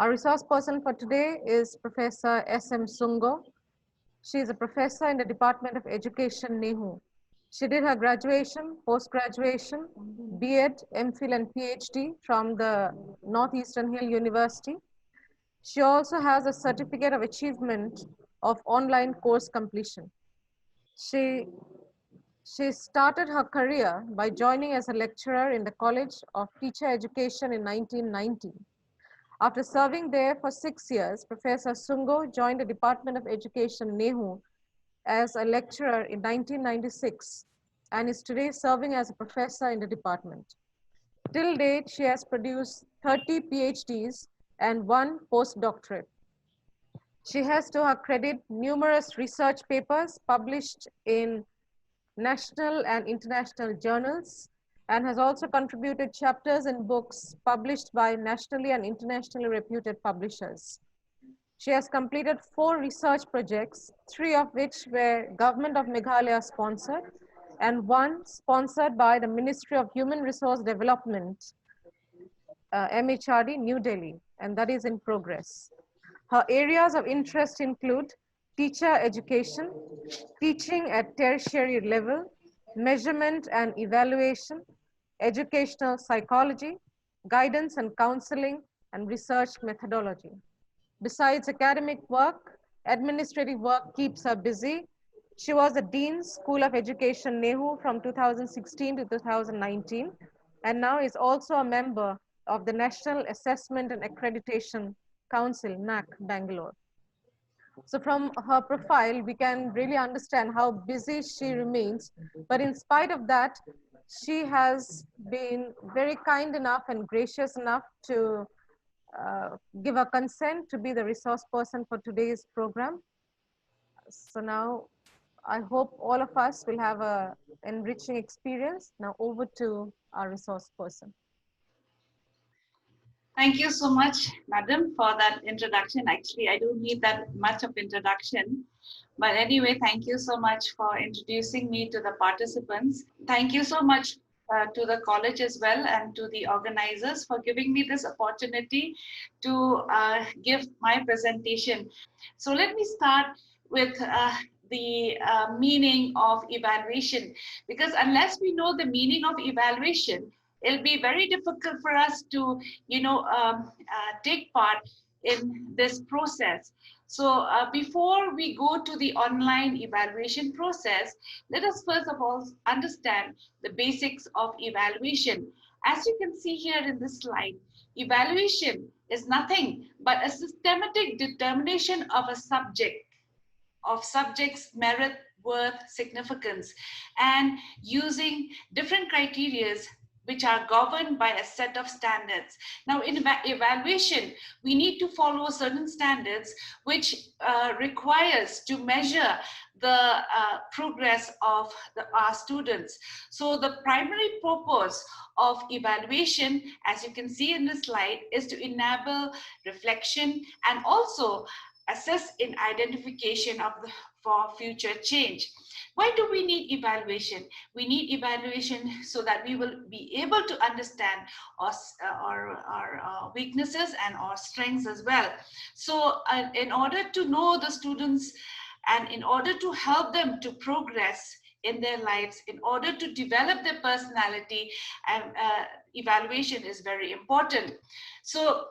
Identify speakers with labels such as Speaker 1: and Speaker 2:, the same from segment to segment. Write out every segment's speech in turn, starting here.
Speaker 1: Our resource person for today is Professor S.M. Sungoh. She is a professor in the Department of Education, NEHU. She did her graduation, post-graduation, B.Ed, M.Phil and Ph.D. from the Northeastern Hill University. She also has a certificate of achievement of online course completion. She started her career by joining as a lecturer in the College of Teacher Education in 1990. After serving there for 6 years, Professor Sungoh joined the Department of Education, NEHU, as a lecturer in 1996 and is today serving as a professor in the department. Till date, she has produced 30 PhDs and 1 postdoctorate. She has to her credit numerous research papers published in national and international journals and has also contributed chapters in books published by nationally and internationally reputed publishers. She has completed 4 research projects, 3 of which were Government of Meghalaya sponsored and 1 sponsored by the Ministry of Human Resource Development, MHRD, New Delhi, and that is in progress. Her areas of interest include teacher education, teaching at tertiary level, measurement and evaluation, educational psychology, guidance and counseling, and research methodology. Besides academic work, administrative work keeps her busy. She was the Dean, School of Education, NEHU from 2016 to 2019, and now is also a member of the National Assessment and Accreditation Council, NAC, Bangalore. So from her profile, we can really understand how busy she remains. But in spite of that, she has been very kind enough and gracious enough to give her consent to be the resource person for today's program. So now I hope all of us will have an enriching experience. Now over to our resource person.
Speaker 2: Thank you so much, Madam, for that introduction. Actually, I don't need that much of introduction. But anyway, thank you so much for introducing me to the participants. Thank you so much to the college as well and to the organizers for giving me this opportunity to give my presentation. So let me start with the meaning of evaluation, because unless we know the meaning of evaluation, it'll be very difficult for us to, take part in this process. So before we go to the online evaluation process, let us first of all understand the basics of evaluation. As you can see here in this slide, evaluation is nothing but a systematic determination of a subject, of subject's merit, worth, significance, and using different criteria which are governed by a set of standards. Now in evaluation, we need to follow certain standards which requires to measure the progress of our students. So the primary purpose of evaluation, as you can see in this slide, is to enable reflection and also assess in identification of for future change. Why do we need evaluation? We need evaluation so that we will be able to understand our weaknesses and our strengths as well. So in order to know the students and in order to help them to progress in their lives, in order to develop their personality, and evaluation is very important. So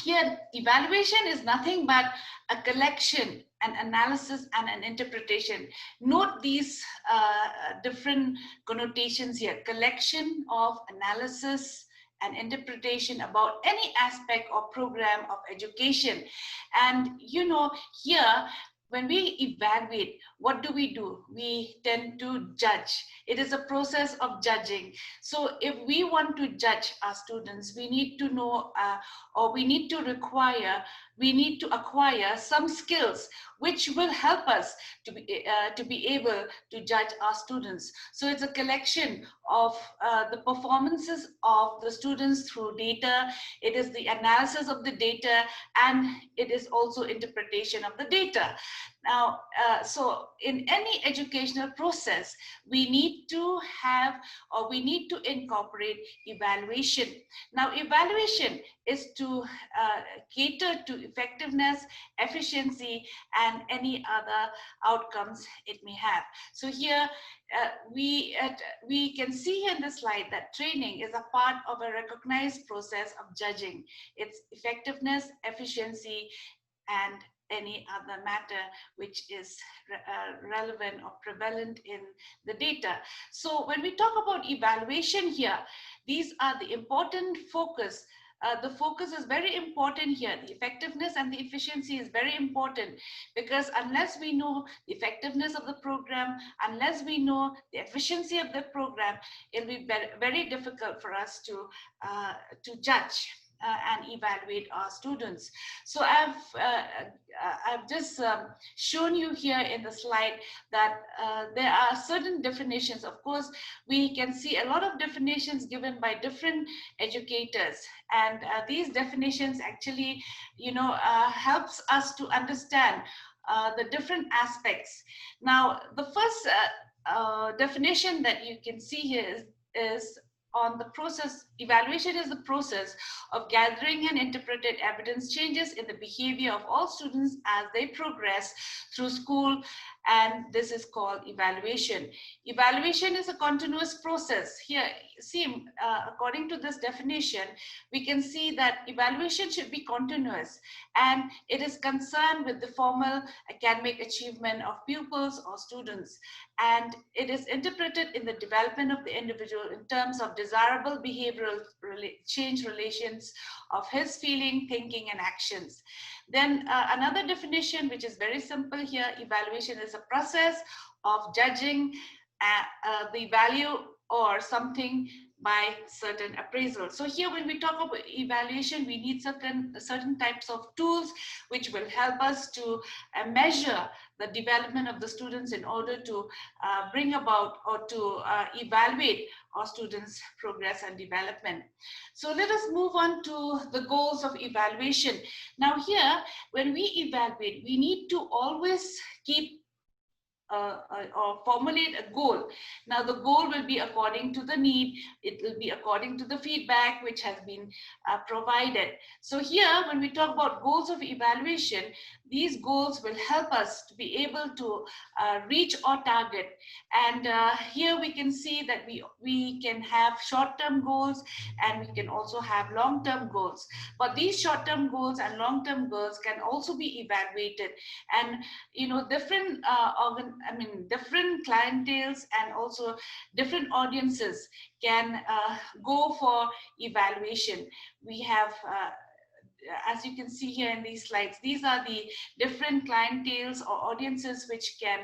Speaker 2: here, evaluation is nothing but a collection, an analysis, and an interpretation. Note these different connotations here: collection of, analysis, and interpretation about any aspect or program of education. And here, when we evaluate, what do? We tend to judge. It is a process of judging. So if we want to judge our students, we need to know or we need to acquire some skills which will help us to be able to judge our students. So it's a collection of the performances of the students through data. It is the analysis of the data, and it is also interpretation of the data. Now, so in any educational process, we need to have, or we need to incorporate evaluation. Now, evaluation is to cater to effectiveness, efficiency, and any other outcomes it may have. So here we can see in the slide that training is a part of a recognized process of judging its effectiveness, efficiency, and any other matter which is relevant or prevalent in the data. So when we talk about evaluation here, these are the important focus. The focus is very important here. The effectiveness and the efficiency is very important, because unless we know the effectiveness of the program, unless we know the efficiency of the program, it'll be very difficult for us to judge and evaluate our students. So I've just shown you here in the slide that there are certain definitions. Of course, we can see a lot of definitions given by different educators, and these definitions actually, helps us to understand the different aspects. Now, the first definition that you can see here is on the process. Evaluation is the process of gathering and interpreted evidence changes in the behavior of all students as they progress through school, and this is called evaluation. Evaluation is a continuous process. Here, see, according to this definition, we can see that evaluation should be continuous, and it is concerned with the formal academic achievement of pupils or students, and it is interpreted in the development of the individual in terms of desirable behavioral change relations of his feeling, thinking, and actions. Then another definition, which is very simple here, evaluation is a process of judging the value or something by certain appraisal. So here, when we talk about evaluation, we need certain types of tools which will help us to measure the development of the students in order to bring about or to evaluate our students' progress and development. So let us move on to the goals of evaluation. Now here, when we evaluate, we need to always keep or formulate a goal. Now the goal will be according to the need, it will be according to the feedback which has been provided. So here, when we talk about goals of evaluation, these goals will help us to be able to reach our target. And here we can see that we can have short-term goals, and we can also have long-term goals. But these short-term goals and long-term goals can also be evaluated. And different different clienteles and also different audiences can go for evaluation. We have as you can see here in these slides, these are the different clienteles or audiences which can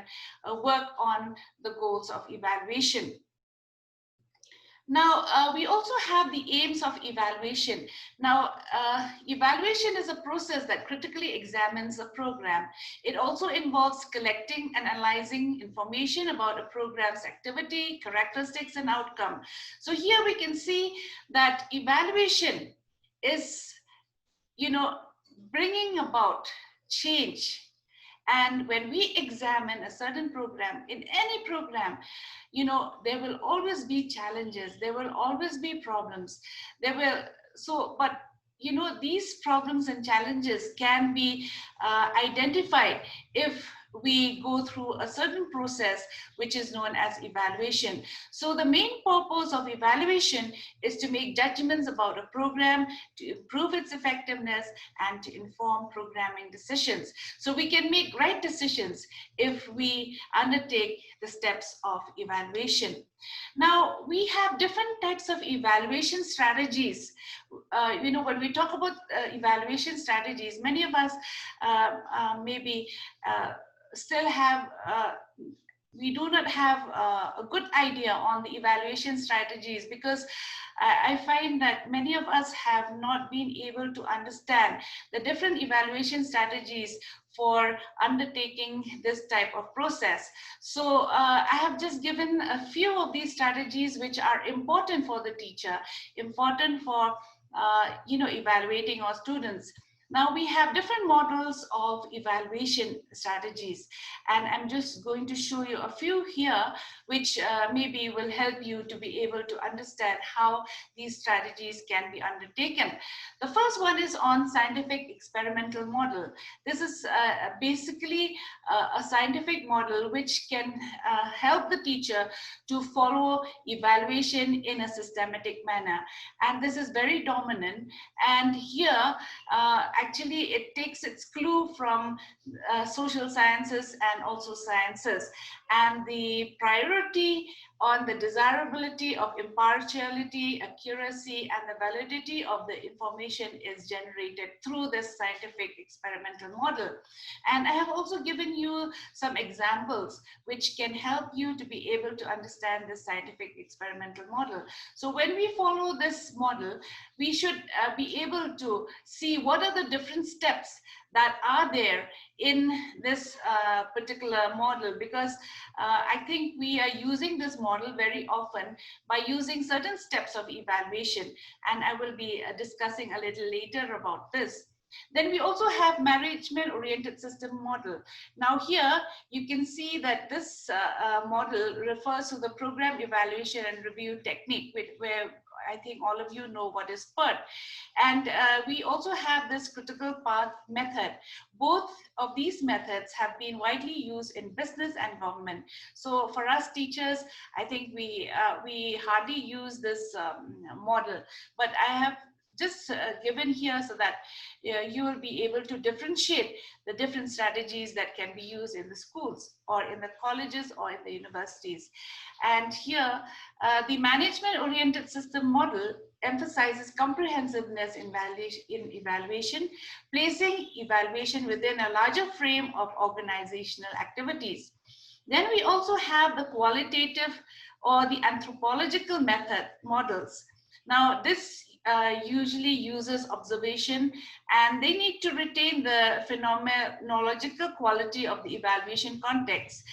Speaker 2: work on the goals of evaluation. Now, we also have the aims of evaluation. Now, evaluation is a process that critically examines a program. It also involves collecting and analyzing information about a program's activity, characteristics, and outcome. So here we can see that evaluation is, bringing about change. And when we examine a certain program, in any program, there will always be challenges, there will always be problems. But these problems and challenges can be identified if we go through a certain process which is known as evaluation. So the main purpose of evaluation is to make judgments about a program, to improve its effectiveness, and to inform programming decisions. So we can make right decisions if we undertake the steps of evaluation. Now, we have different types of evaluation strategies. When we talk about evaluation strategies, many of us maybe still have, we do not have a good idea on the evaluation strategies, because I find that many of us have not been able to understand the different evaluation strategies for undertaking this type of process. So I have just given a few of these strategies which are important for the teacher, important for evaluating our students. Now we have different models of evaluation strategies, and I'm just going to show you a few here, which maybe will help you to be able to understand how these strategies can be undertaken. The first one is on scientific experimental model. This is basically a scientific model which can help the teacher to follow evaluation in a systematic manner. And this is very dominant. And here, actually, it takes its clue from social sciences and also sciences. And the priority on the desirability of impartiality, accuracy, and the validity of the information is generated through this scientific experimental model. And I have also given you some examples which can help you to be able to understand this scientific experimental model. So when we follow this model, we should be able to see what are the different steps that are there in this particular model, because I think we are using this model very often by using certain steps of evaluation, and I will be discussing a little later about this. Then we also have management-oriented system model. Now here you can see that this model refers to the program evaluation and review technique, where I think all of you know what is PERT. And we also have this critical path method. Both of these methods have been widely used in business and government. So for us teachers, I think we hardly use this model, but I have just given here so that you will be able to differentiate the different strategies that can be used in the schools or in the colleges or in the universities. And here, the management-oriented system model emphasizes comprehensiveness in evaluation, placing evaluation within a larger frame of organizational activities. Then we also have the qualitative or the anthropological method models. Now, this usually uses observation, and they need to retain the phenomenological quality of the evaluation context,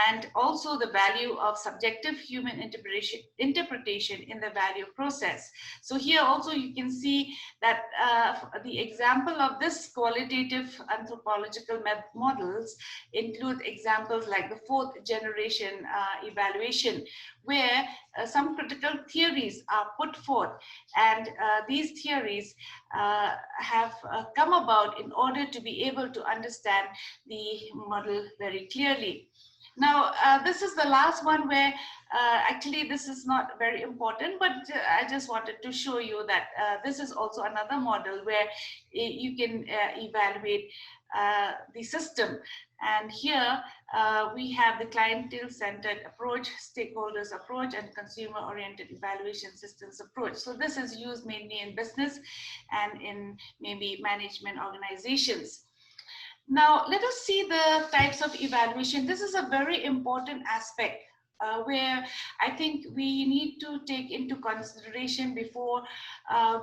Speaker 2: and also the value of subjective human interpretation in the value process. So here also you can see that the example of this qualitative anthropological models include examples like the fourth generation evaluation, where some critical theories are put forth, and these theories have come about in order to be able to understand the model very clearly. Now, this is the last one where actually this is not very important, but I just wanted to show you that this is also another model where you can evaluate the system. And here we have the clientele-centered approach, stakeholders approach, and consumer-oriented evaluation systems approach. So this is used mainly in business and in maybe management organizations. Now, let us see the types of evaluation. This is a very important aspect where I think we need to take into consideration before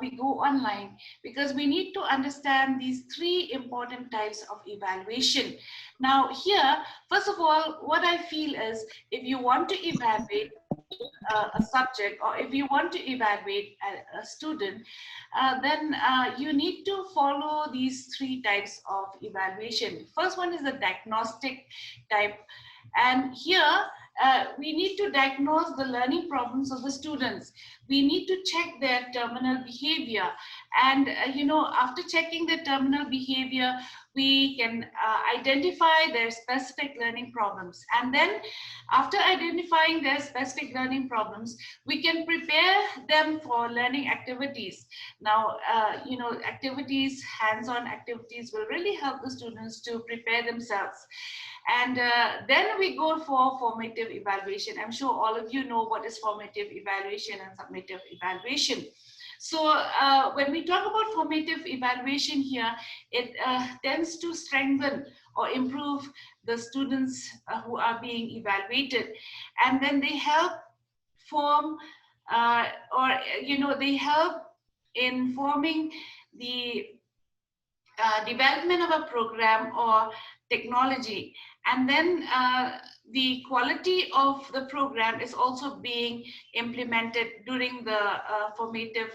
Speaker 2: we go online, because we need to understand these three important types of evaluation. Now here, first of all, what I feel is if you want to evaluate a subject, or if you want to evaluate a student, then you need to follow these three types of evaluation. First one is the diagnostic type, and here we need to diagnose the learning problems of the students. We need to check their terminal behavior, and after checking their terminal behavior, we can identify their specific learning problems. And then after identifying their specific learning problems, we can prepare them for learning activities. Now, activities, hands-on activities will really help the students to prepare themselves. And then we go for formative evaluation. I'm sure all of you know what is formative evaluation and summative evaluation. So when we talk about formative evaluation here, it tends to strengthen or improve the students who are being evaluated. And then they help form they help in forming the development of a program or technology. And then the quality of the program is also being implemented during the formative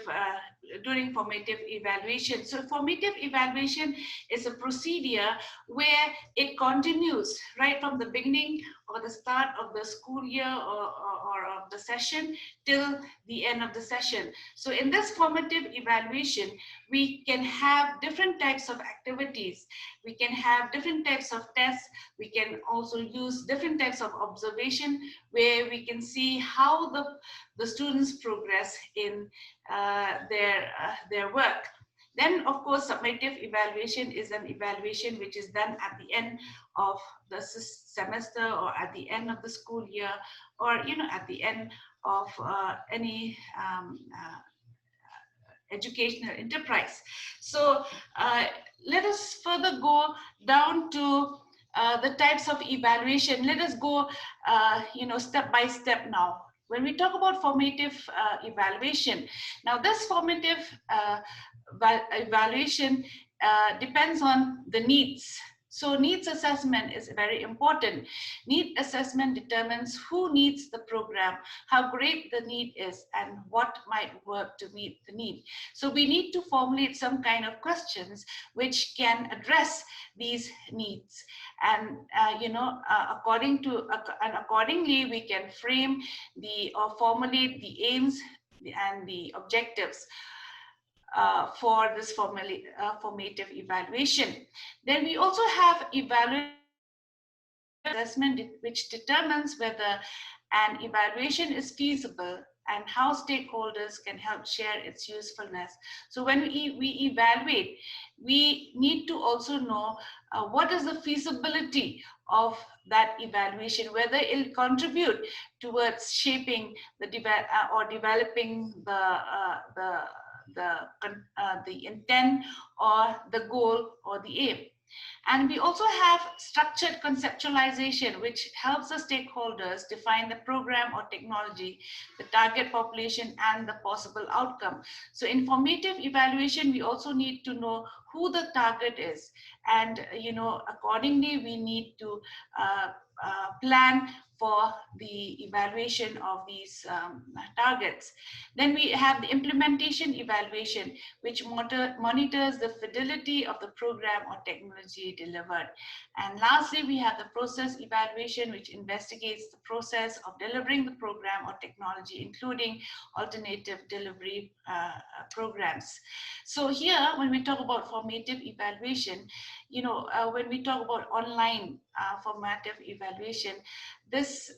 Speaker 2: during formative evaluation. So formative evaluation is a procedure where it continues right from the beginning or the start of the school year or of the session till the end of the session. So in this formative evaluation, we can have different types of activities. We can have different types of tests. We can also use different types of observation where we can see how the students progress in their work. Then, of course, summative evaluation is an evaluation which is done at the end of the semester or at the end of the school year, or at the end of any educational enterprise. So let us further go down to the types of evaluation. Let us go step by step now. When we talk about formative evaluation, now this formative evaluation depends on the needs. So needs assessment is very important. Need assessment determines who needs the program, how great the need is, and what might work to meet the need. So we need to formulate some kind of questions which can address these needs. And accordingly we can frame or formulate the aims and the objectives for this formative evaluation. Then we also have evaluation assessment, which determines whether an evaluation is feasible and how stakeholders can help share its usefulness. So when we evaluate, we need to also know what is the feasibility of that evaluation, whether it will contribute towards shaping or developing the intent or the goal or the aim. And we also have structured conceptualization, which helps the stakeholders define the program or technology, the target population, and the possible outcome. So in formative evaluation, we also need to know who the target is. And, accordingly, we need to plan for the evaluation of these targets. Then we have the implementation evaluation, which monitors the fidelity of the program or technology delivered. And lastly, we have the process evaluation, which investigates the process of delivering the program or technology, including alternative delivery programs. So here, when we talk about formative evaluation, when we talk about online formative evaluation, this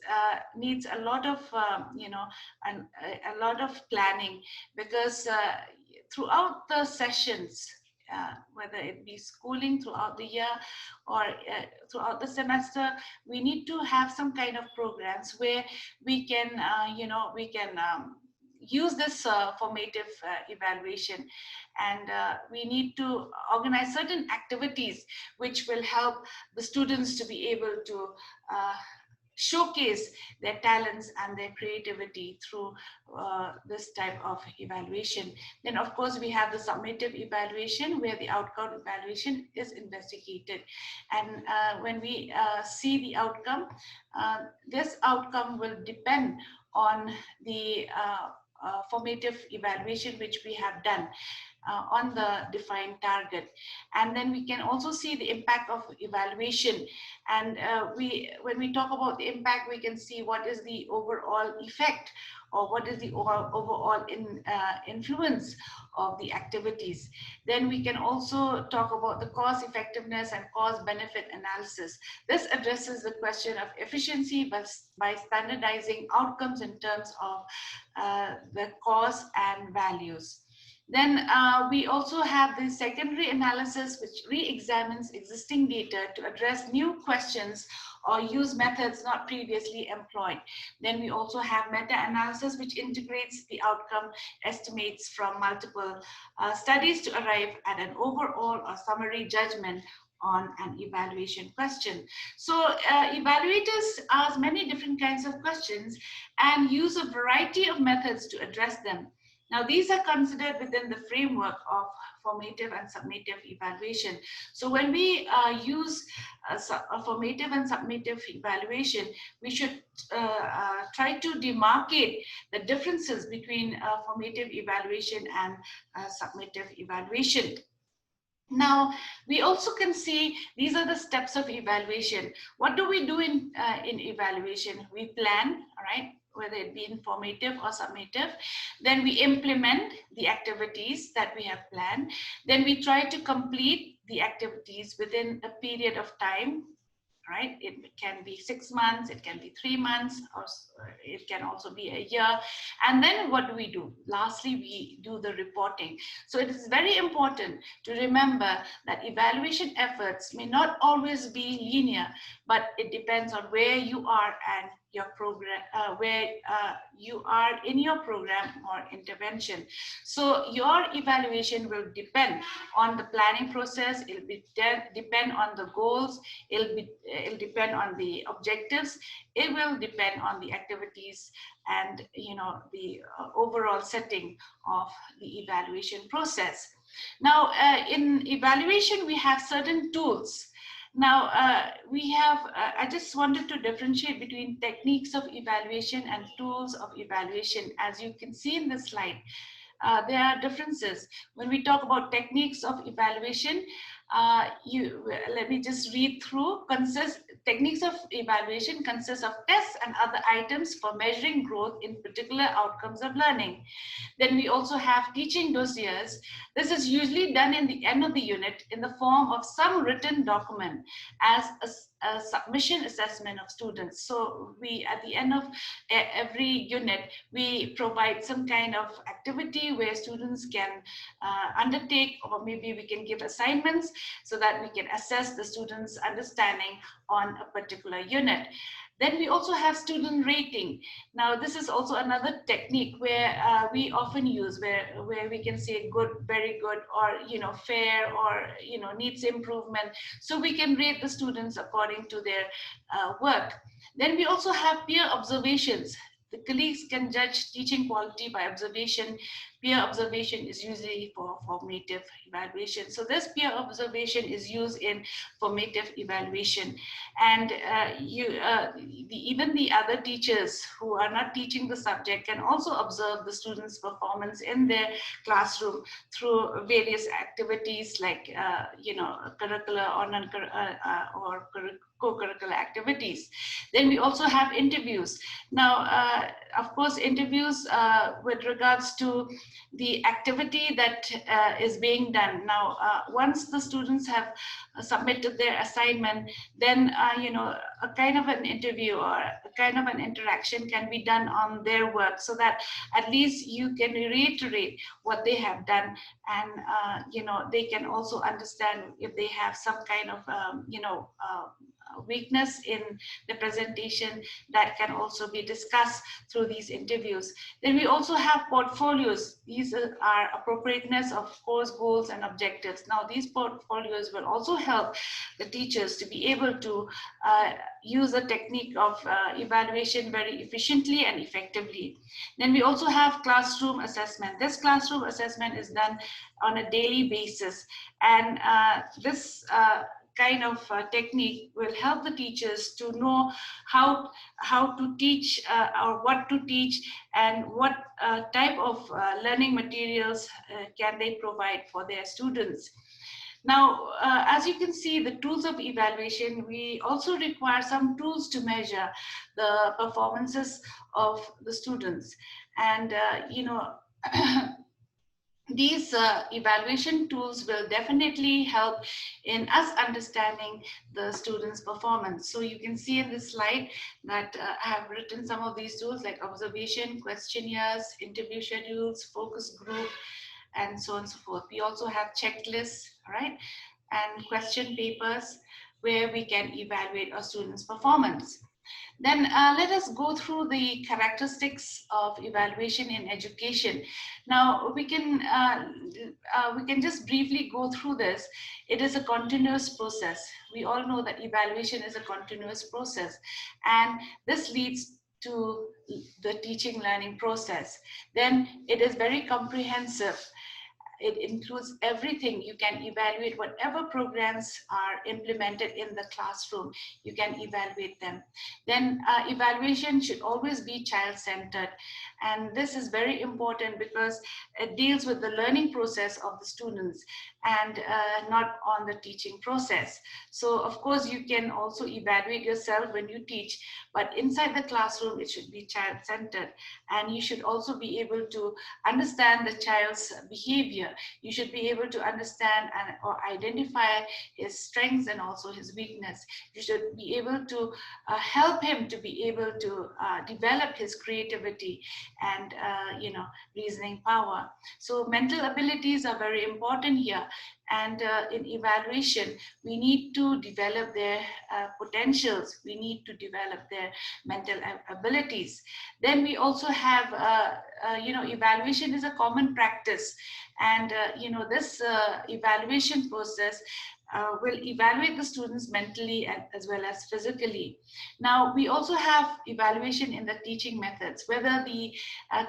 Speaker 2: needs a lot of a lot of planning, because throughout the sessions, whether it be schooling throughout the year or throughout the semester, we need to have some kind of programs where we can use this formative evaluation, and we need to organize certain activities which will help the students to be able to showcase their talents and their creativity through this type of evaluation. Then, of course, we have the summative evaluation, where the outcome evaluation is investigated. And when we see the outcome, this outcome will depend on the formative evaluation which we have done on the defined target. And then we can also see the impact of evaluation. And when we talk about the impact, we can see what is the overall effect, or what is the overall influence of the activities. Then we can also talk about the cost effectiveness and cost benefit analysis. This addresses the question of efficiency by standardizing outcomes in terms of the cost and values. Then we also have the secondary analysis, which re-examines existing data to address new questions or use methods not previously employed. Then we also have meta-analysis, which integrates the outcome estimates from multiple studies to arrive at an overall or summary judgment on an evaluation question. So evaluators ask many different kinds of questions and use a variety of methods to address them. Now, these are considered within the framework of formative and summative evaluation. So when we use a formative and summative evaluation, we should try to demarcate the differences between formative evaluation and summative evaluation. Now, we also can see these are the steps of evaluation. What do we do in evaluation? We plan, all right, whether it be informative or summative. Then we implement the activities that we have planned. Then we try to complete the activities within a period of time, right? It can be 6 months, it can be 3 months, or it can also be a year. And then what do? Lastly, we do the reporting. So it is very important to remember that evaluation efforts may not always be linear, but it depends on where you are and your program, where you are in your program or intervention. So your evaluation will depend on the planning process. It'll be depend on the goals. It'll depend on the objectives. It will depend on the activities and the overall setting of the evaluation process. Now, in evaluation, we have certain tools. Now, I just wanted to differentiate between techniques of evaluation and tools of evaluation. As you can see in this slide, there are differences. When we talk about techniques of evaluation, let me just read through. Techniques of evaluation consist of tests and other items for measuring growth in particular outcomes of learning. Then we also have teaching dossiers. This is usually done in the end of the unit in the form of some written document as a submission assessment of students. So we, at the end of every unit, we provide some kind of activity where students can undertake, or maybe we can give assignments so that we can assess the students' understanding on a particular unit. Then we also have student rating. Now, this is also another technique where we often use, where we can say good, very good, or fair, or needs improvement. So we can rate the students according to their work. Then we also have peer observations. The colleagues can judge teaching quality by observation. Peer observation is usually for formative evaluation. So this peer observation is used in formative evaluation. And even the other teachers who are not teaching the subject can also observe the students' performance in their classroom through various activities like curricular or co-curricular activities. Then we also have interviews. Now, of course, interviews with regards to the activity that is being done. Now, once the students have submitted their assignment, then a kind of an interview or a kind of an interaction can be done on their work, so that at least you can reiterate what they have done, and they can also understand if they have some kind of weakness in the presentation that can also be discussed through these interviews. Then we also have portfolios. These are appropriateness of course goals and objectives. Now, these portfolios will also help the teachers to be able to use the technique of evaluation very efficiently and effectively. Then we also have classroom assessment. This classroom assessment is done on a daily basis, and this kind of technique will help the teachers to know how to teach or what to teach, and what type of learning materials can they provide for their students. Now, as you can see, the tools of evaluation, we also require some tools to measure the performances of the students. And, these evaluation tools will definitely help in us understanding the students' performance. So you can see in this slide that I have written some of these tools like observation, questionnaires, interview schedules, focus group, and so on and so forth. We also have checklists, right, and question papers where we can evaluate our students' performance. Then let us go through the characteristics of evaluation in education. Now, we can just briefly go through this. It is a continuous process. We all know that evaluation is a continuous process, and this leads to the teaching learning process. Then it is very comprehensive. It includes everything. You can evaluate whatever programs are implemented in the classroom. You can evaluate them. Then evaluation should always be child-centered. And this is very important because it deals with the learning process of the students and not on the teaching process. So of course, you can also evaluate yourself when you teach, but inside the classroom, it should be child-centered. And you should also be able to understand the child's behavior. You should be able to understand or identify his strengths and also his weakness. You should be able to help him to be able to develop his creativity and reasoning power. So mental abilities are very important here. And in evaluation, we need to develop their potentials. We need to develop their mental abilities. Then we also have, evaluation is a common practice. And, this evaluation process will evaluate the students mentally as well as physically. Now, we also have evaluation in the teaching methods, whether the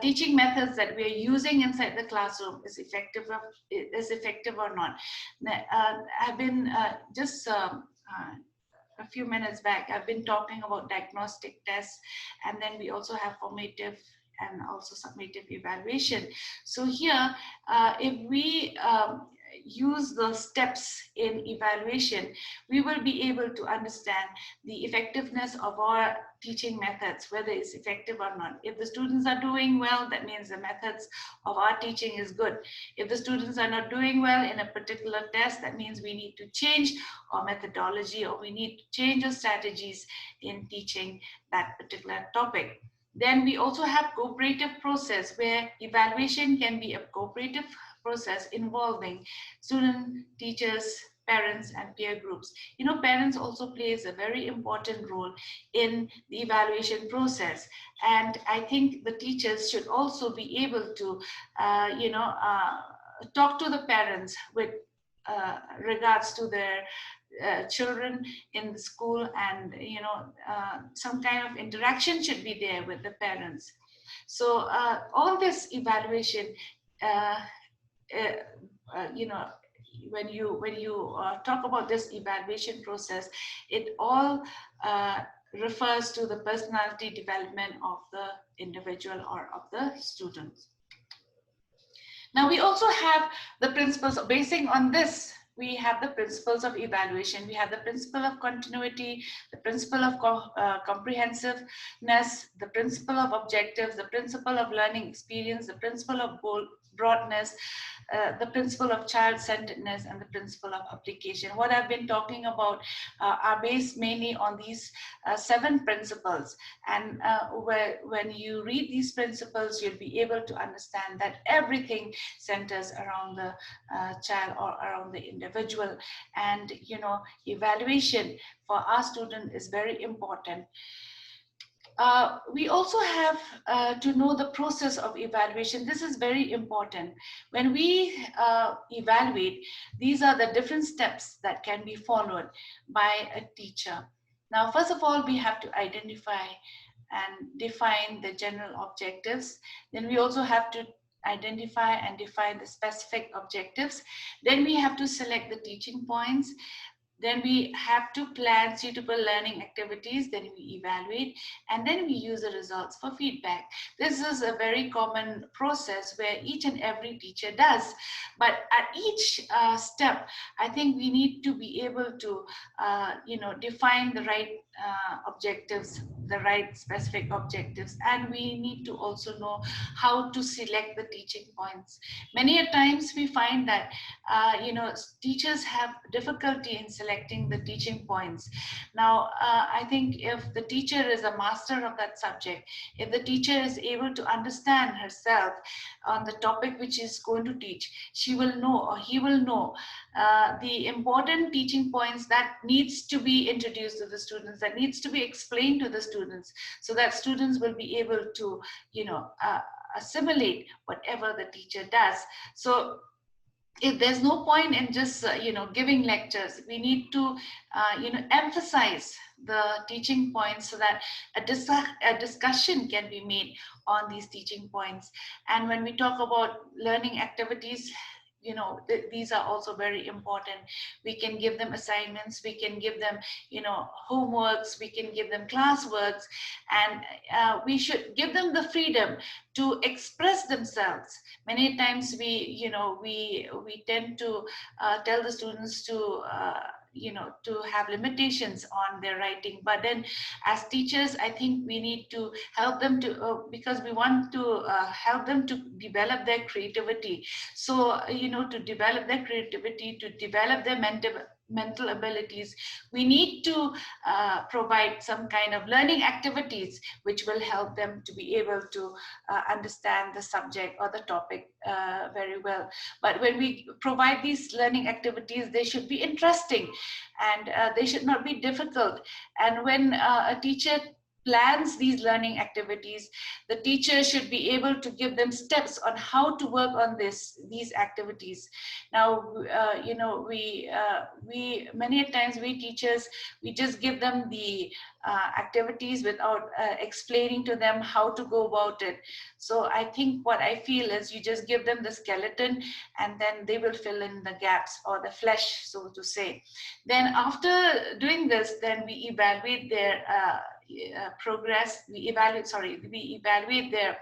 Speaker 2: teaching methods that we are using inside the classroom is effective or not. I've been just a few minutes back, I've been talking about diagnostic tests, and then we also have formative and also summative evaluation. So here, if we use the steps in evaluation, we will be able to understand the effectiveness of our teaching methods, whether it's effective or not. If the students are doing well, that means the methods of our teaching is good. If the students are not doing well in a particular test, that means we need to change our methodology, or we need to change our strategies in teaching that particular topic. Then we also have cooperative process, where evaluation can be a cooperative process involving students, teachers, parents, and peer groups. Parents also plays a very important role in the evaluation process. And I think the teachers should also be able to, talk to the parents with regards to their children in the school, and some kind of interaction should be there with the parents. So all this evaluation, when you talk about this evaluation process, it all refers to the personality development of the individual or of the student. Now we also have the principles. Basing on this, we have the principles of evaluation. We have the principle of continuity, the principle of comprehensiveness, the principle of objectives, the principle of learning experience, the principle of broadness, the principle of child-centeredness, and the principle of application. What I've been talking about are based mainly on these 7 principles. And when you read these principles, you'll be able to understand that everything centers around the child or around the individual. And evaluation for our student is very important. We also have to know the process of evaluation. This is very important. When we evaluate, these are the different steps that can be followed by a teacher. Now, first of all, we have to identify and define the general objectives. Then we also have to identify and define the specific objectives. Then we have to select the teaching points. Then we have to plan suitable learning activities, then we evaluate, and then we use the results for feedback. This is a very common process where each and every teacher does. But at each step, I think we need to be able to, define the right objectives, the right specific objectives, and we need to also know how to select the teaching points. Many a times we find that teachers have difficulty in selecting the teaching points. Now I think if the teacher is a master of that subject, if the teacher is able to understand herself on the topic which is going to teach, she will know, or he will know the important teaching points that needs to be introduced to the students, that needs to be explained to the students, so that students will be able to assimilate whatever the teacher does. So if there's no point in just giving lectures, we need to emphasize the teaching points so that a discussion can be made on these teaching points. And when we talk about learning activities, you know, these are also very important. We can give them assignments, we can give them, you know, homeworks, we can give them classworks, and we should give them the freedom to express themselves. Many times we, you know, we tend to tell the students to you know, to have limitations on their writing, but then as teachers, I think we need to help them to because we want to help them to develop their creativity. So you know, to develop their creativity, to develop their mental abilities, we need to provide some kind of learning activities which will help them to be able to understand the subject or the topic very well. But when we provide these learning activities, they should be interesting, and they should not be difficult. And when a teacher plans these learning activities, the teacher should be able to give them steps on how to work on these activities. Now, you know, we many times we teachers, we just give them the activities without explaining to them how to go about it. So I think what I feel is you just give them the skeleton, and then they will fill in the gaps or the flesh, so to say. Then after doing this, then we evaluate their progress. We evaluate their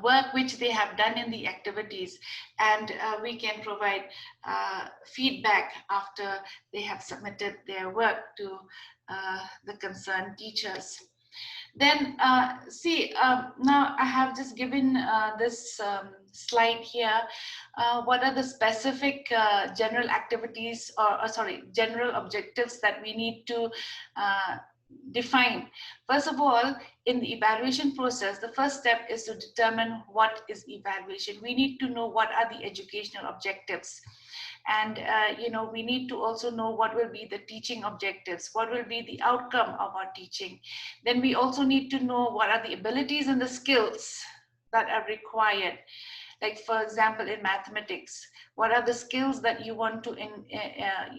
Speaker 2: work which they have done in the activities, and we can provide feedback after they have submitted their work to the concerned teachers. Then now I have just given this slide here. What are the specific general activities, or sorry, general objectives that we need to define? First of all, in the evaluation process, the first step is to determine what is evaluation. We need to know what are the educational objectives. And you know, we need to also know what will be the teaching objectives, what will be the outcome of our teaching. Then we also need to know what are the abilities and the skills that are required. Like, for example, in mathematics, what are the skills that you want to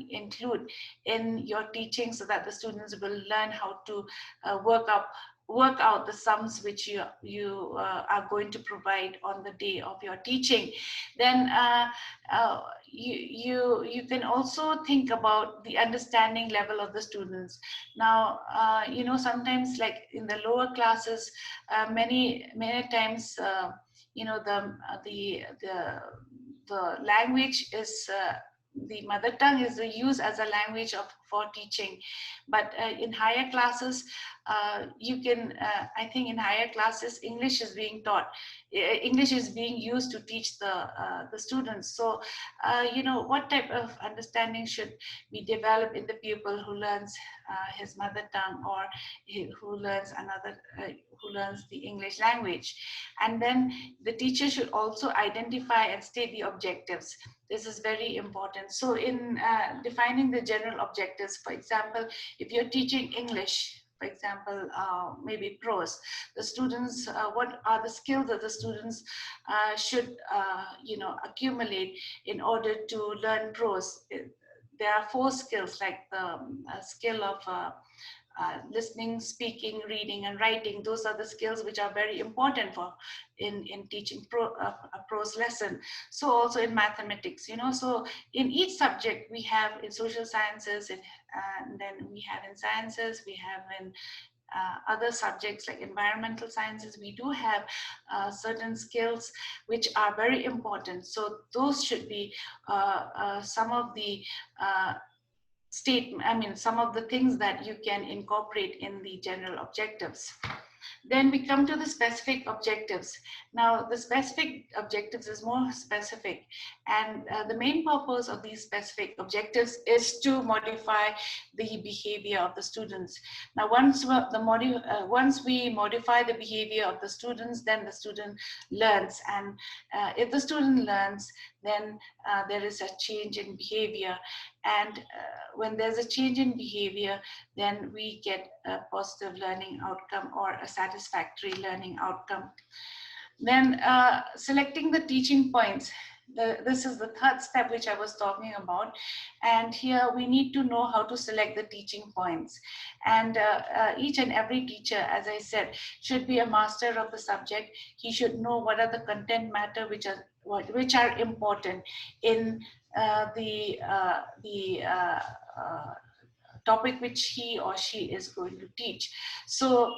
Speaker 2: include in your teaching so that the students will learn how to work out the sums which you are going to provide on the day of your teaching. Then you can also think about the understanding level of the students. Now, you know, sometimes like in the lower classes, many times, you know, the language is the mother tongue is used as a language for teaching. But in higher classes, you can, I think in higher classes, English is being taught. English is being used to teach the students. So, you know, what type of understanding should we develop in the pupil who learns his mother tongue, or who learns who learns the English language? And then the teacher should also identify and state the objectives. This is very important. So in defining the general objectives, for example, if you're teaching English, for example, maybe prose, the students, what are the skills that the students should, you know, accumulate in order to learn prose? There are 4 skills, like the skill of listening, speaking, reading, and writing. Those are the skills which are very important for in teaching a prose lesson. So also in mathematics, you know, so in each subject we have in social sciences, and then we have in sciences, we have in other subjects like environmental sciences, we do have certain skills which are very important. So those should be some of the some of the things that you can incorporate in the general objectives. Then we come to the specific objectives. Now, the specific objectives is more specific, and the main purpose of these specific objectives is to modify the behavior of the students. Now, once we modify the behavior of the students, then the student learns, and if the student learns, then there is a change in behavior. And when there's a change in behavior, then we get a positive learning outcome or a satisfactory learning outcome. Then selecting the teaching points. This is the third step which I was talking about. And here we need to know how to select the teaching points. And each and every teacher, as I said, should be a master of the subject. He should know what are the content matter which are important in the topic which he or she is going to teach. So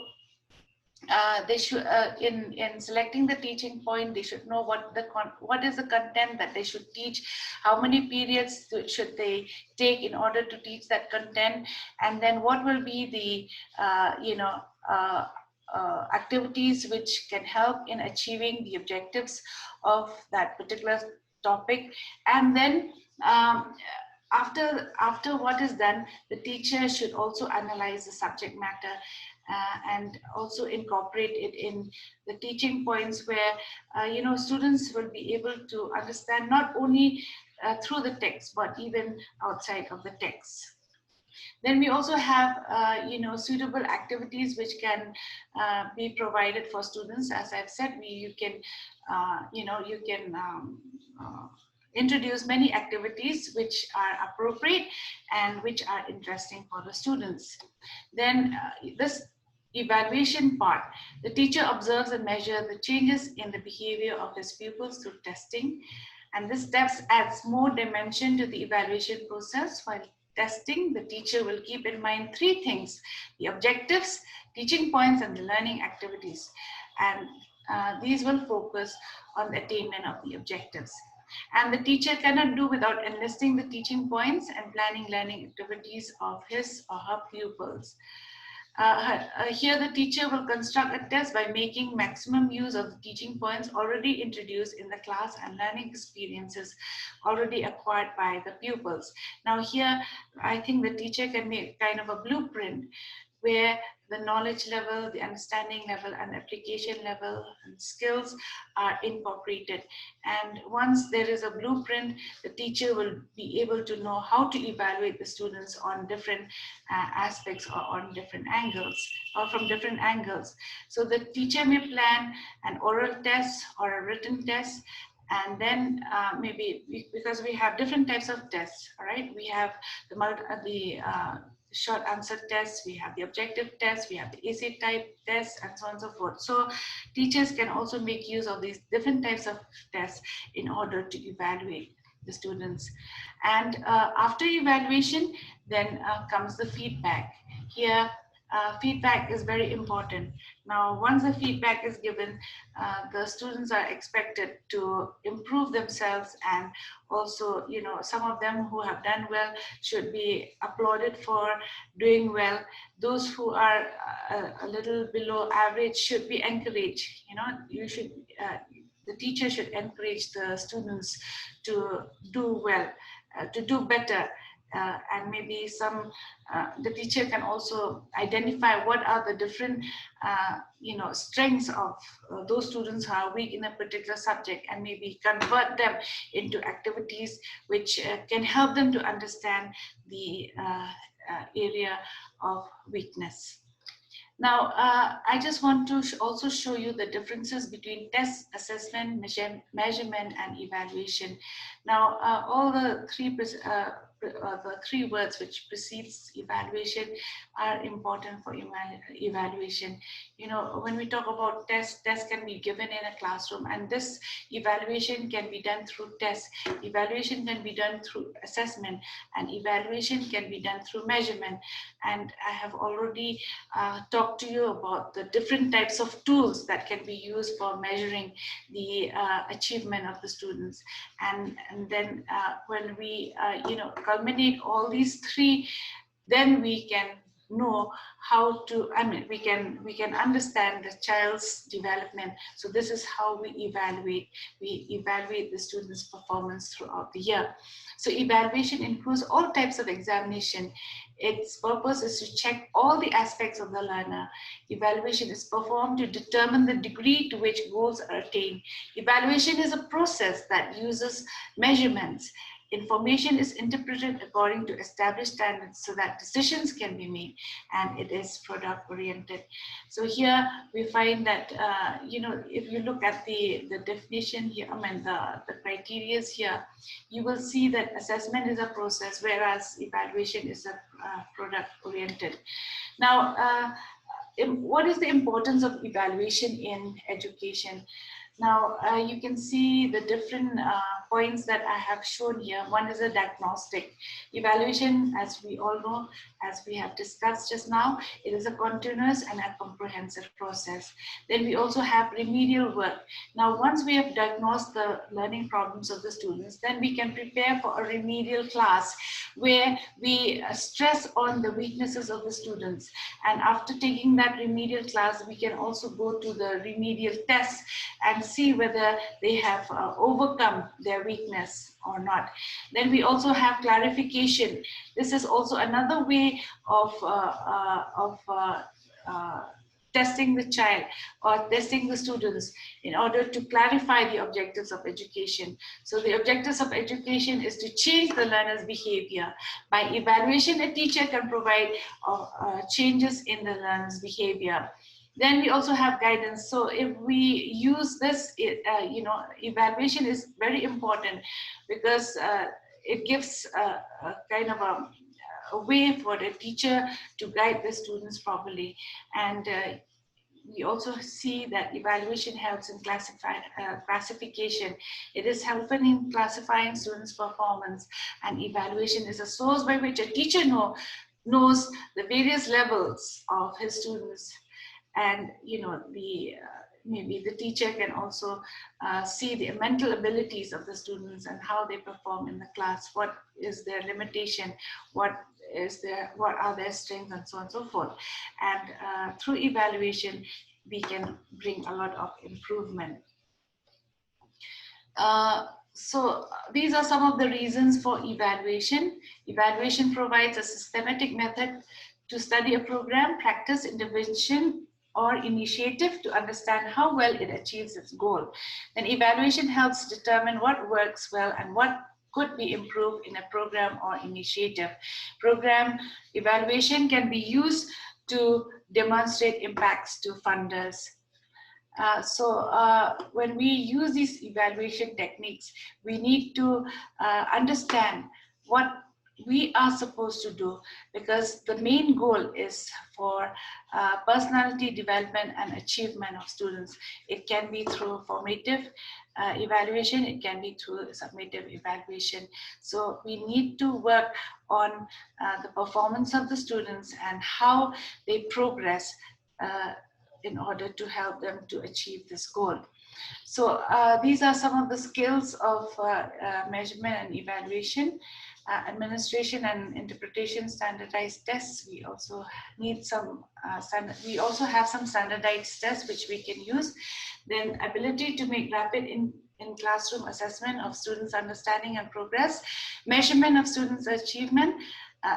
Speaker 2: they should in selecting the teaching point, they should know what is the content that they should teach, how many periods should they take in order to teach that content, and then what will be the activities which can help in achieving the objectives of that particular topic. And then after what is done, the teacher should also analyze the subject matter and also incorporate it in the teaching points, where students will be able to understand not only through the text but even outside of the text. Then we also have suitable activities which can be provided for students. As I've said, you can introduce many activities which are appropriate and which are interesting for the students. Then this evaluation part, the teacher observes and measures the changes in the behavior of his pupils through testing, and this steps adds more dimension to the evaluation process. While testing, the teacher will keep in mind three things: the objectives, teaching points, and the learning activities, and these will focus on the attainment of the objectives. And the teacher cannot do without enlisting the teaching points and planning learning activities of his or her pupils. Here the teacher will construct a test by making maximum use of the teaching points already introduced in the class and learning experiences already acquired by the pupils. Now here, I think the teacher can make kind of a blueprint where the knowledge level, the understanding level, and application level and skills are incorporated. And once there is a blueprint, the teacher will be able to know how to evaluate the students on different aspects or on different angles or from different angles. So the teacher may plan an oral test or a written test. And then maybe because we have different types of tests, all right? We have the short answer tests, we have the objective tests, we have the essay type tests, and so on and so forth. So teachers can also make use of these different types of tests in order to evaluate the students. And after evaluation, then comes the feedback. Here, feedback is very important. Now, once the feedback is given, the students are expected to improve themselves, and also, some of them who have done well should be applauded for doing well. Those who are a little below average should be encouraged. The teacher should encourage the students to do well, to do better. And maybe the teacher can also identify what are the different strengths of those students who are weak in a particular subject, and maybe convert them into activities which can help them to understand the area of weakness. Now, I just want to also show you the differences between test, assessment, measurement, and evaluation. Now, all the three words which precedes evaluation are important for evaluation. When we talk about tests can be given in a classroom, and this evaluation can be done through tests. Evaluation can be done through assessment, and evaluation can be done through measurement. And I have already talked to you about the different types of tools that can be used for measuring the achievement of the students. And then when we culminate all these three, then we can know how to, we can understand the child's development. So this is how we evaluate the students' performance throughout the year. So evaluation includes all types of examination. Its purpose is to check all the aspects of the learner. Evaluation is performed to determine the degree to which goals are attained. Evaluation is a process that uses measurements Information is interpreted according to established standards so that decisions can be made, and it is product oriented. So here we find that, if you look at the definition here, the criteria here, you will see that assessment is a process, whereas evaluation is a product oriented. Now, what is the importance of evaluation in education? Now, you can see the different points that I have shown here. One is a diagnostic. Evaluation, as we all know, as we have discussed just now, it is a continuous and a comprehensive process. Then we also have remedial work. Now, once we have diagnosed the learning problems of the students, then we can prepare for a remedial class where we stress on the weaknesses of the students. And after taking that remedial class, we can also go to the remedial tests and see whether they have overcome their weakness or not. Then we also have clarification. This is also another way of testing the child or testing the students in order to clarify the objectives of education. So the objectives of education is to change the learner's behavior. By evaluation, a teacher can provide changes in the learner's behavior. Then we also have guidance. So if we use this, evaluation is very important because it gives a kind of a way for the teacher to guide the students properly. And we also see that evaluation helps in classification. It is helpful in classifying students' performance, and evaluation is a source by which a teacher knows the various levels of his students. And maybe the teacher can also see the mental abilities of the students and how they perform in the class. What is their limitation? What are their strengths, and so on and so forth. And through evaluation, we can bring a lot of improvement. So these are some of the reasons for evaluation. Evaluation provides a systematic method to study a program, practice, intervention, or initiative to understand how well it achieves its goal. Then evaluation helps determine what works well and what could be improved in a program or initiative. Program evaluation can be used to demonstrate impacts to funders. When we use these evaluation techniques, we need to understand what we are supposed to do, because the main goal is for personality development and achievement of students. It can be through formative evaluation, it can be through summative evaluation. So we need to work on the performance of the students and how they progress in order to help them to achieve this goal. So these are some of the skills of measurement and evaluation. Administration and interpretation, standardized tests. We also need some we also have some standardized tests which we can use. Then ability to make rapid in classroom assessment of students' understanding and progress, measurement of students' achievement,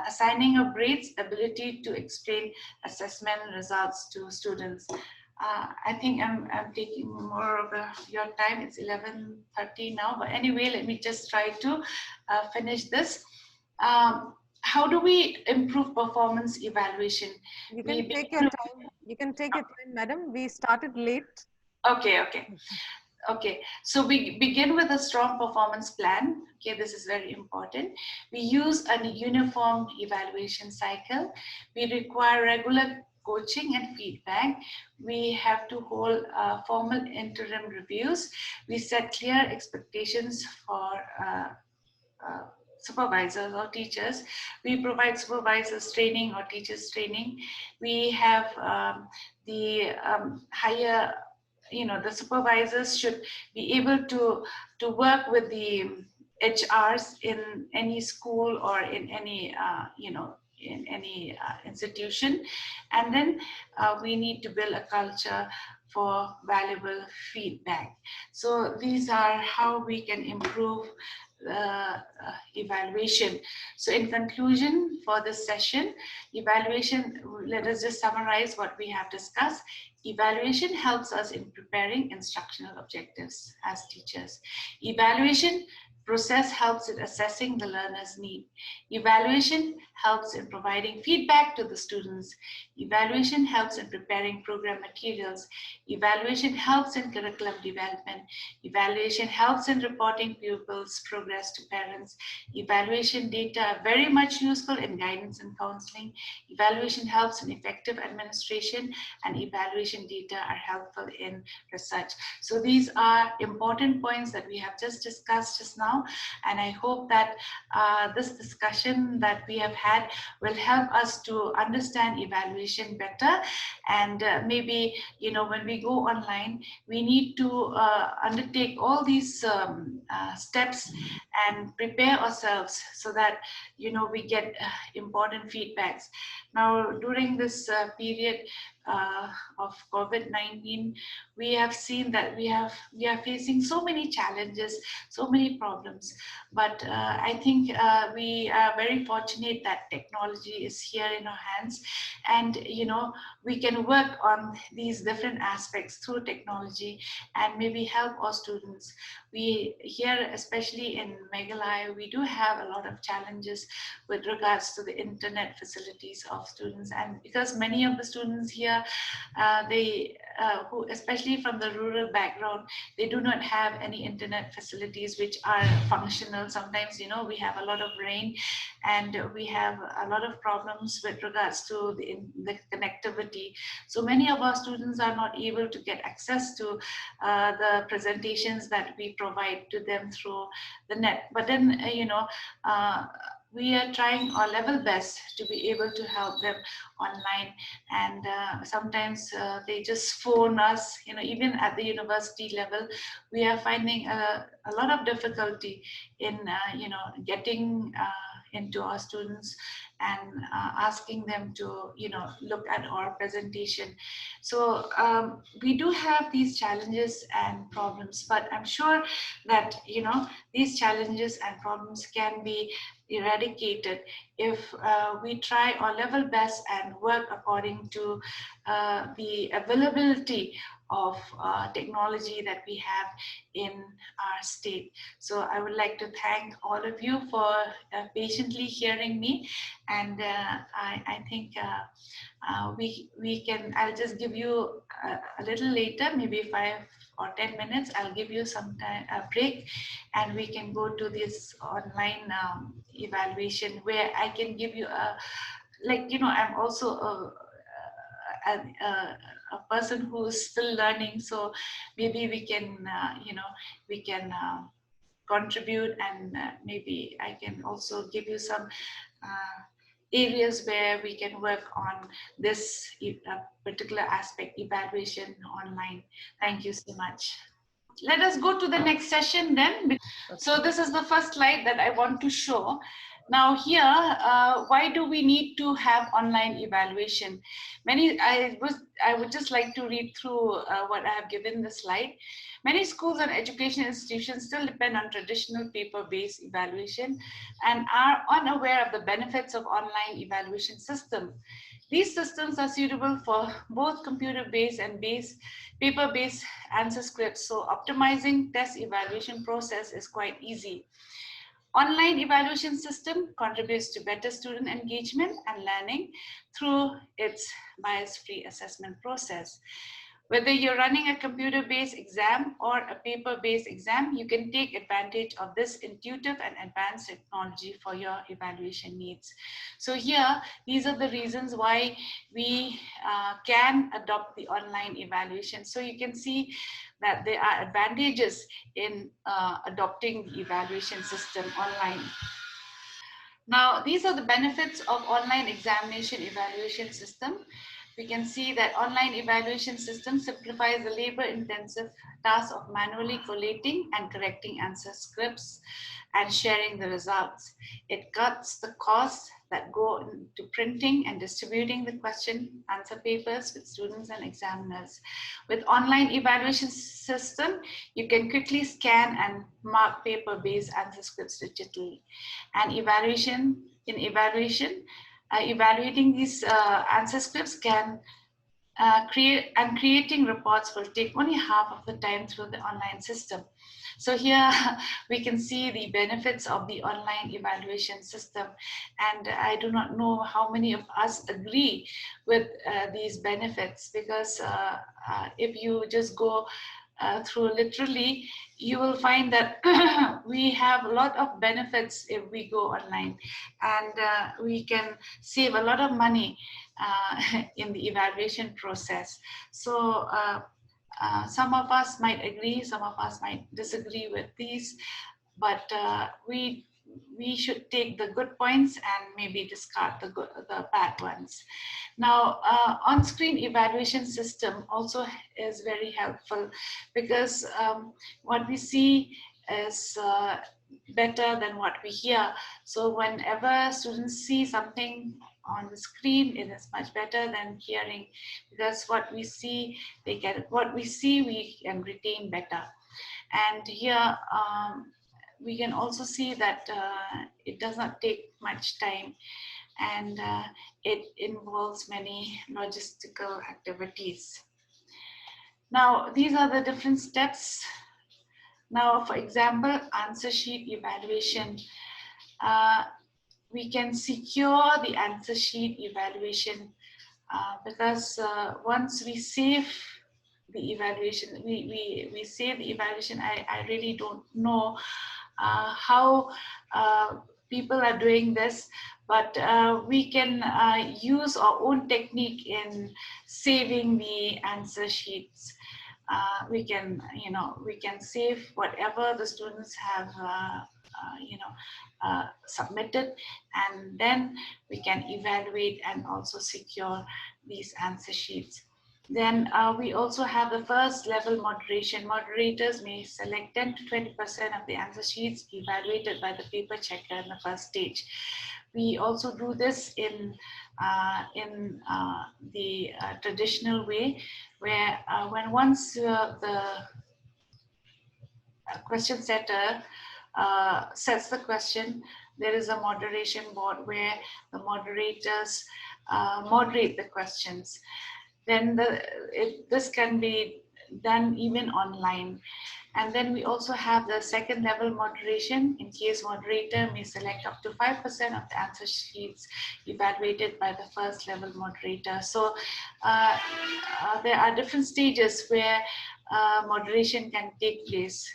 Speaker 2: assigning of grades, ability to explain assessment results to students. I think I'm taking more of your time. It's 11:30 now, but anyway, let me just try to finish this. How do we improve performance evaluation?
Speaker 1: You can take your time. You can take your time, madam. We started late.
Speaker 2: Okay. So we begin with a strong performance plan. Okay, this is very important. We use a uniform evaluation cycle. We require regular coaching and feedback. We have to hold formal interim reviews. We set clear expectations for supervisors or teachers. We provide supervisors training or teachers training. We have the higher, the supervisors should be able to work with the HRs in any school or in any, in any institution. And then we need to build a culture for valuable feedback. So these are how we can improve evaluation. So in conclusion for this session, evaluation, let us just summarize what we have discussed. Evaluation helps us in preparing instructional objectives as teachers. Evaluation Process helps in assessing the learner's need. Evaluation helps in providing feedback to the students. Evaluation helps in preparing program materials. Evaluation helps in curriculum development. Evaluation helps in reporting pupils' progress to parents. Evaluation data are very much useful in guidance and counseling. Evaluation helps in effective administration, and evaluation data are helpful in research. So these are important points that we have just discussed just now, and I hope that this discussion that we have had will help us to understand evaluation better. And maybe, you know, when we go online, we need to undertake all these steps and prepare ourselves so that, you know, we get important feedbacks. Now, during this period of COVID-19, we have seen that we are facing so many challenges, so many problems. But I think we are very fortunate that technology is here in our hands, and you know, we can work on these different aspects through technology and maybe help our students. We here, especially in Meghalaya, we do have a lot of challenges with regards to the internet facilities of students, and because many of the students here, who especially from the rural background, they do not have any internet facilities which are functional. Sometimes, you know, we have a lot of rain and we have a lot of problems with regards to the connectivity. So many of our students are not able to get access to the presentations that we provide to them through the net. But then, you know, we are trying our level best to be able to help them online, and sometimes they just phone us. You know, even at the university level, we are finding a lot of difficulty in you know, getting into our students and asking them to, you know, look at our presentation. So we do have these challenges and problems, but I'm sure that, you know, these challenges and problems can be eradicated if we try our level best and work according to the availability of technology that we have in our state. So I would like to thank all of you for patiently hearing me, and I think we can, I'll just give you a little later, maybe 5 or 10 minutes, I'll give you some time, a break, and we can go to this online evaluation where I can give you a, like, you know, I'm also a person who is still learning, so maybe we can, you know, we can contribute, and maybe I can also give you some areas where we can work on this particular aspect, evaluation online. Thank you so much. Let us go to the next session then. So this is the first slide that I want to show. Now here, why do we need to have online evaluation? I would just like to read through what I have given the slide. Many schools and education institutions still depend on traditional paper-based evaluation and are unaware of the benefits of online evaluation system. These systems are suitable for both computer-based and paper-based answer scripts, so optimizing test evaluation process is quite easy. Online evaluation system contributes to better student engagement and learning through its bias-free assessment process. Whether you're running a computer-based exam or a paper-based exam, you can take advantage of this intuitive and advanced technology for your evaluation needs. So here, these are the reasons why we can adopt the online evaluation. So you can see that there are advantages in adopting the evaluation system online. Now, these are the benefits of online examination evaluation system. We can see that online evaluation system simplifies the labor-intensive task of manually collating and correcting answer scripts and sharing the results. It cuts the costs that go into printing and distributing the question answer papers with students and examiners. With online evaluation system, you can quickly scan and mark paper-based answer scripts digitally. And evaluating these answer scripts can creating reports will take only half of the time through the online system. So here we can see the benefits of the online evaluation system, and I do not know how many of us agree with these benefits, because if you just go through literally, you will find that we have a lot of benefits if we go online, and we can save a lot of money in the evaluation process. So some of us might agree, some of us might disagree with these, but we should take the good points and maybe discard the bad ones. Now, on-screen evaluation system also is very helpful, because what we see is better than what we hear. So whenever students see something on the screen, it is much better than hearing, because what we see, we can retain better. And here we can also see that it does not take much time, and it involves many logistical activities. Now, these are the different steps. Now, for example, answer sheet evaluation. We can secure the answer sheet evaluation because once we save the evaluation, we save the evaluation. I really don't know how people are doing this, but we can use our own technique in saving the answer sheets. We can save whatever the students have submitted, and then we can evaluate and also secure these answer sheets. Then we also have the first level moderation. Moderators may select 10 to 20% of the answer sheets evaluated by the paper checker in the first stage. We also do this in the traditional way, where when once the question setter sets the question, there is a moderation board where the moderators moderate the questions. Then this can be done even online. And then we also have the second level moderation, in case moderator may select up to 5% of the answer sheets evaluated by the first level moderator. So there are different stages where moderation can take place.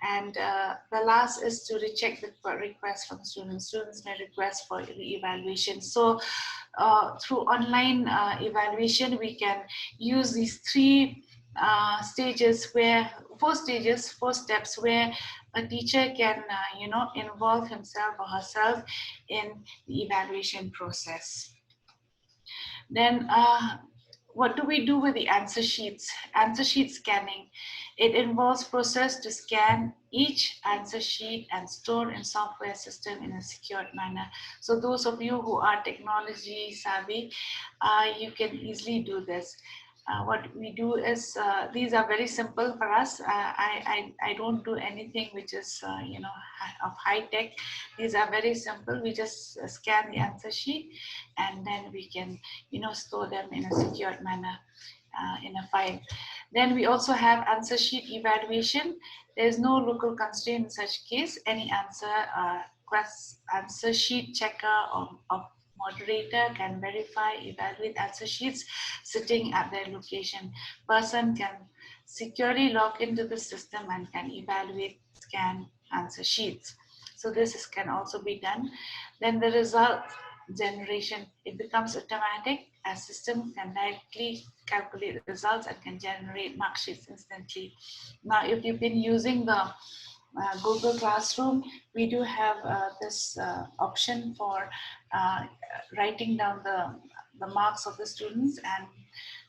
Speaker 2: And the last is to reject the request from students. Students may request for the evaluation. So through online evaluation, we can use these four steps where a teacher can involve himself or herself in the evaluation process. Then what do we do with the answer sheets? Answer sheet scanning. It involves process to scan each answer sheet and store in software system in a secured manner. So those of you who are technology savvy, you can easily do this. What we do is, these are very simple for us. I don't do anything which is of high tech. These are very simple. We just scan the answer sheet, and then we can store them in a secured manner in a file. Then we also have answer sheet evaluation. There is no local constraint in such case. Any answer sheet checker or moderator can verify, evaluate answer sheets sitting at their location. Person can securely log into the system and can evaluate, scan answer sheets. So this can also be done. Then the result generation, it becomes automatic, as system can directly calculate results and can generate mark sheets instantly. Now, if you've been using the Google Classroom, we do have this option for writing down the marks of the students, and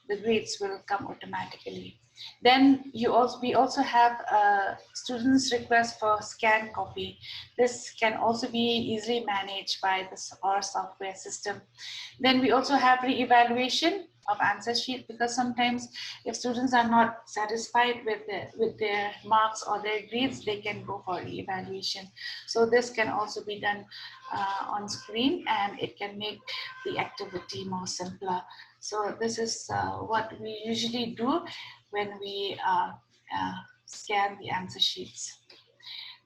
Speaker 2: the grades will come automatically. Then we also have students' request for scan copy. This can also be easily managed by our software system. Then we also have re-evaluation of answer sheet, because sometimes if students are not satisfied with their marks or their grades, they can go for re-evaluation. So this can also be done on screen, and it can make the activity more simpler So this is what we usually do when we scan the answer sheets.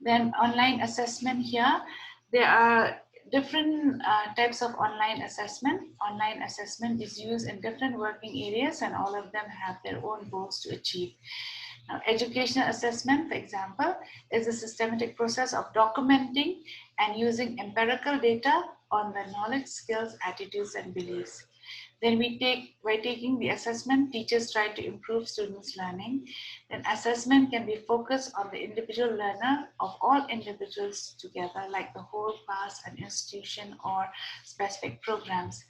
Speaker 2: Then online assessment here, there are different types of online assessment. Online assessment is used in different working areas and all of them have their own goals to achieve. Now, educational assessment, for example, is a systematic process of documenting and using empirical data on the knowledge, skills, attitudes, and beliefs. Then by taking the assessment, teachers try to improve students' learning. Then assessment can be focused on the individual learner of all individuals together, like the whole class, an institution, or specific programs.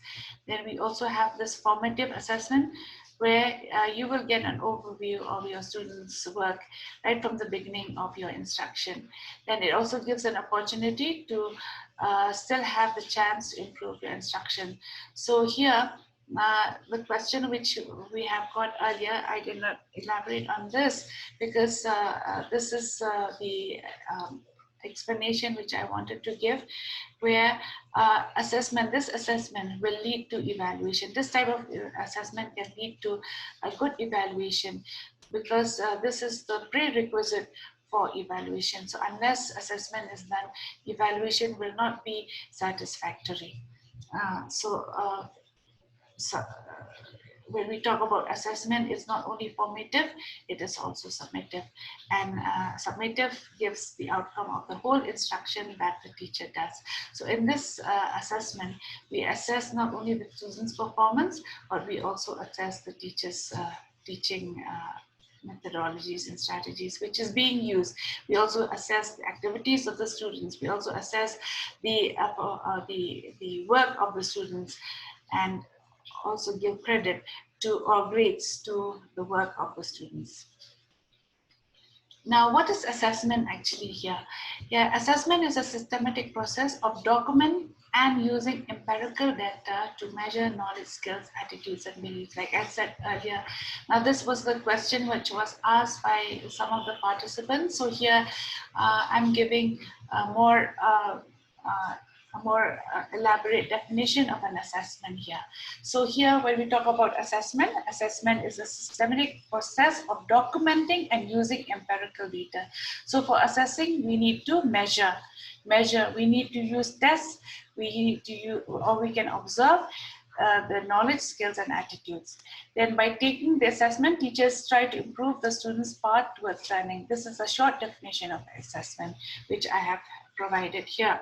Speaker 2: Then we also have this formative assessment, where you will get an overview of your students' work right from the beginning of your instruction. Then it also gives an opportunity to still have the chance to improve your instruction. So here, the question which we have got earlier, I did not elaborate on this because this is the explanation which I wanted to give, where this assessment will lead to evaluation. This type of assessment can lead to a good evaluation because this is the prerequisite for evaluation. So unless assessment is done, evaluation will not be satisfactory. When we talk about assessment, it's not only formative, it is also summative. And summative gives the outcome of the whole instruction that the teacher does. So in this assessment, we assess not only the student's performance, but we also assess the teacher's teaching methodologies and strategies which is being used. We also assess the activities of the students. We also assess the work of the students, and also give credit to or grades to the work of the students. Now, what is assessment actually here? Yeah, assessment is a systematic process of document and using empirical data to measure knowledge, skills, attitudes, and beliefs, like I said earlier. Now, this was the question which was asked by some of the participants. So here, I'm giving a more elaborate definition of an assessment here. So here, when we talk about assessment, assessment is a systematic process of documenting and using empirical data. So for assessing, we need to measure. We need to use tests. We need to use, or we can observe the knowledge, skills, and attitudes. Then by taking the assessment, teachers try to improve the student's path towards learning. This is a short definition of assessment, which I have provided here.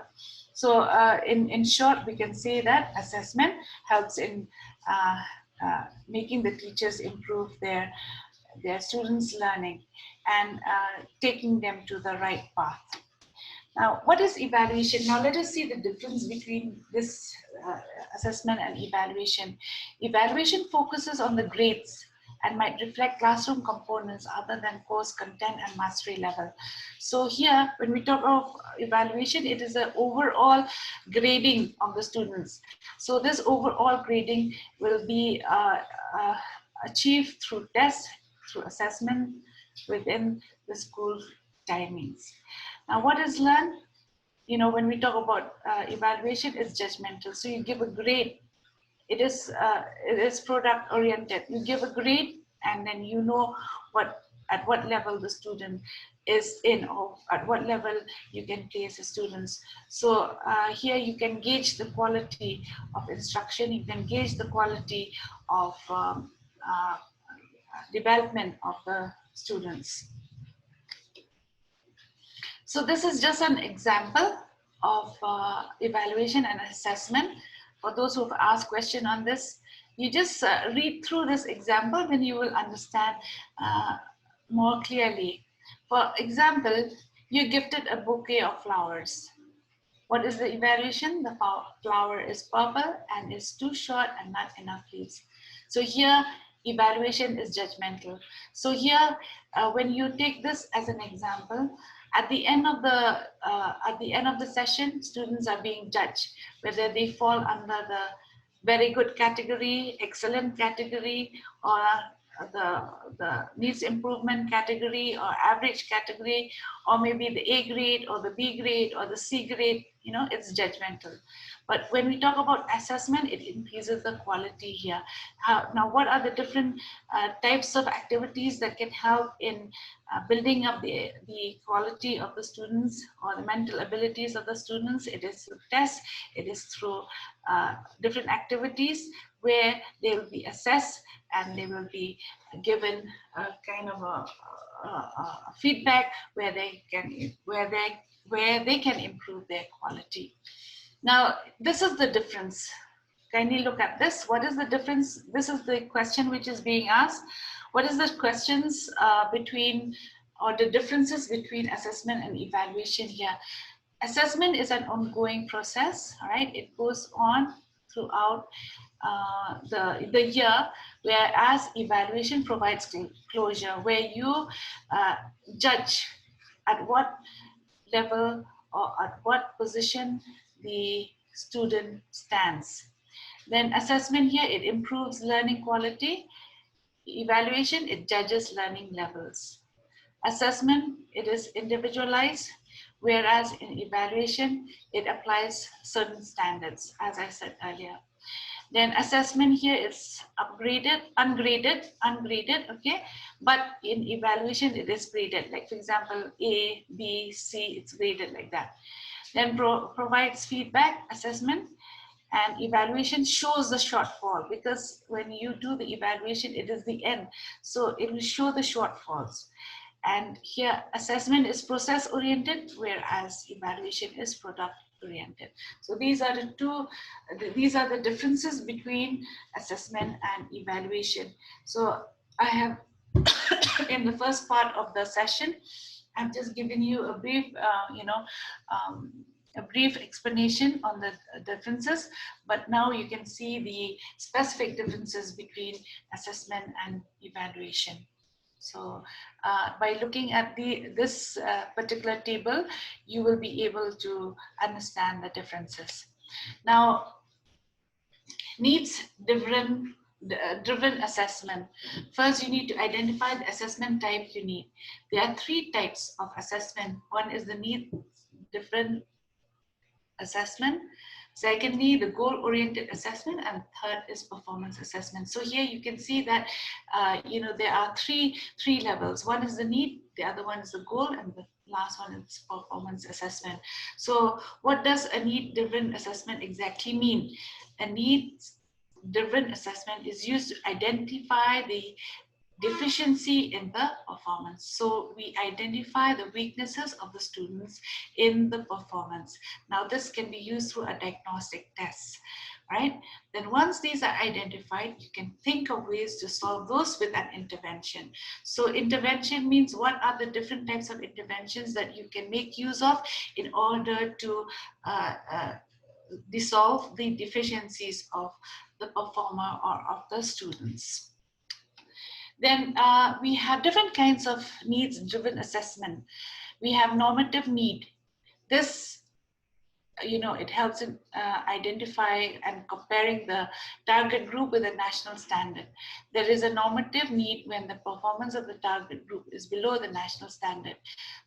Speaker 2: So in short, we can say that assessment helps in making the teachers improve their students' learning and taking them to the right path. Now, what is evaluation? Now, let us see the difference between this assessment and evaluation. Evaluation focuses on the grades and might reflect classroom components other than course content and mastery level. So here, when we talk of evaluation, it is an overall grading of the students. So this overall grading will be achieved through tests, through assessment within the school timings. Now, what is learned? You know, when we talk about evaluation, it's judgmental. So you give a grade. It is product oriented. You give a grade, and then you know at what level the student is in, or at what level you can place the students. So here you can gauge the quality of instruction. You can gauge the quality of development of the students. So this is just an example of evaluation and assessment. For those who've asked question on this, you just read through this example, then you will understand more clearly. For example, you gifted a bouquet of flowers. What is the evaluation? The flower is purple and is too short and not enough leaves. So here, evaluation is judgmental. So here, when you take this as an example, at the end of the session, students are being judged whether they fall under the very good category, excellent category, or the needs improvement category or average category, or maybe the A grade or the B grade or the C grade, it's judgmental. But when we talk about assessment, it increases the quality here. Now, what are the different types of activities that can help in building up the quality of the students or the mental abilities of the students? It is through tests, it is through different activities where they will be assessed and they will be given a kind of a feedback where they can improve their quality. Now, this is the difference. Kindly look at this. What is the difference? This is the question which is being asked. What is the questions between, or the differences between assessment and evaluation here? Assessment is an ongoing process, all right? It goes on throughout the year, whereas evaluation provides closure, where you judge at what level or at what position the student stands. Then assessment here, it improves learning quality. Evaluation, it judges learning levels. Assessment, it is individualized, whereas in evaluation, it applies certain standards, as I said earlier. Then assessment here is ungraded, okay? But in evaluation, it is graded. Like for example, A, B, C, it's graded like that. Then provides feedback, assessment, and evaluation shows the shortfall, because when you do the evaluation, it is the end. So it will show the shortfalls. And here assessment is process oriented, whereas evaluation is product oriented. So these are the differences between assessment and evaluation. So I have in the first part of the session, I've just given you a brief, a brief explanation on the differences, but now you can see the specific differences between assessment and evaluation. So by looking at this particular table, you will be able to understand the differences. Now, needs driven assessment. First, you need to identify the assessment type you need. There are 3 types of assessment. One is the need driven assessment. Secondly, the goal-oriented assessment, and third is performance assessment. So here you can see that there are three levels. One is the need, the other one is the goal, and the last one is performance assessment. So what does a need-driven assessment exactly mean? A need-driven assessment is used to identify the deficiency in the performance. So we identify the weaknesses of the students in the performance. Now this can be used through a diagnostic test, right? Then once these are identified, you can think of ways to solve those with an intervention. So intervention means what are the different types of interventions that you can make use of in order to dissolve the deficiencies of the performer or of the students. Then we have different kinds of needs-driven assessment. We have normative need. This, it helps in identify and comparing the target group with a national standard. There is a normative need when the performance of the target group is below the national standard.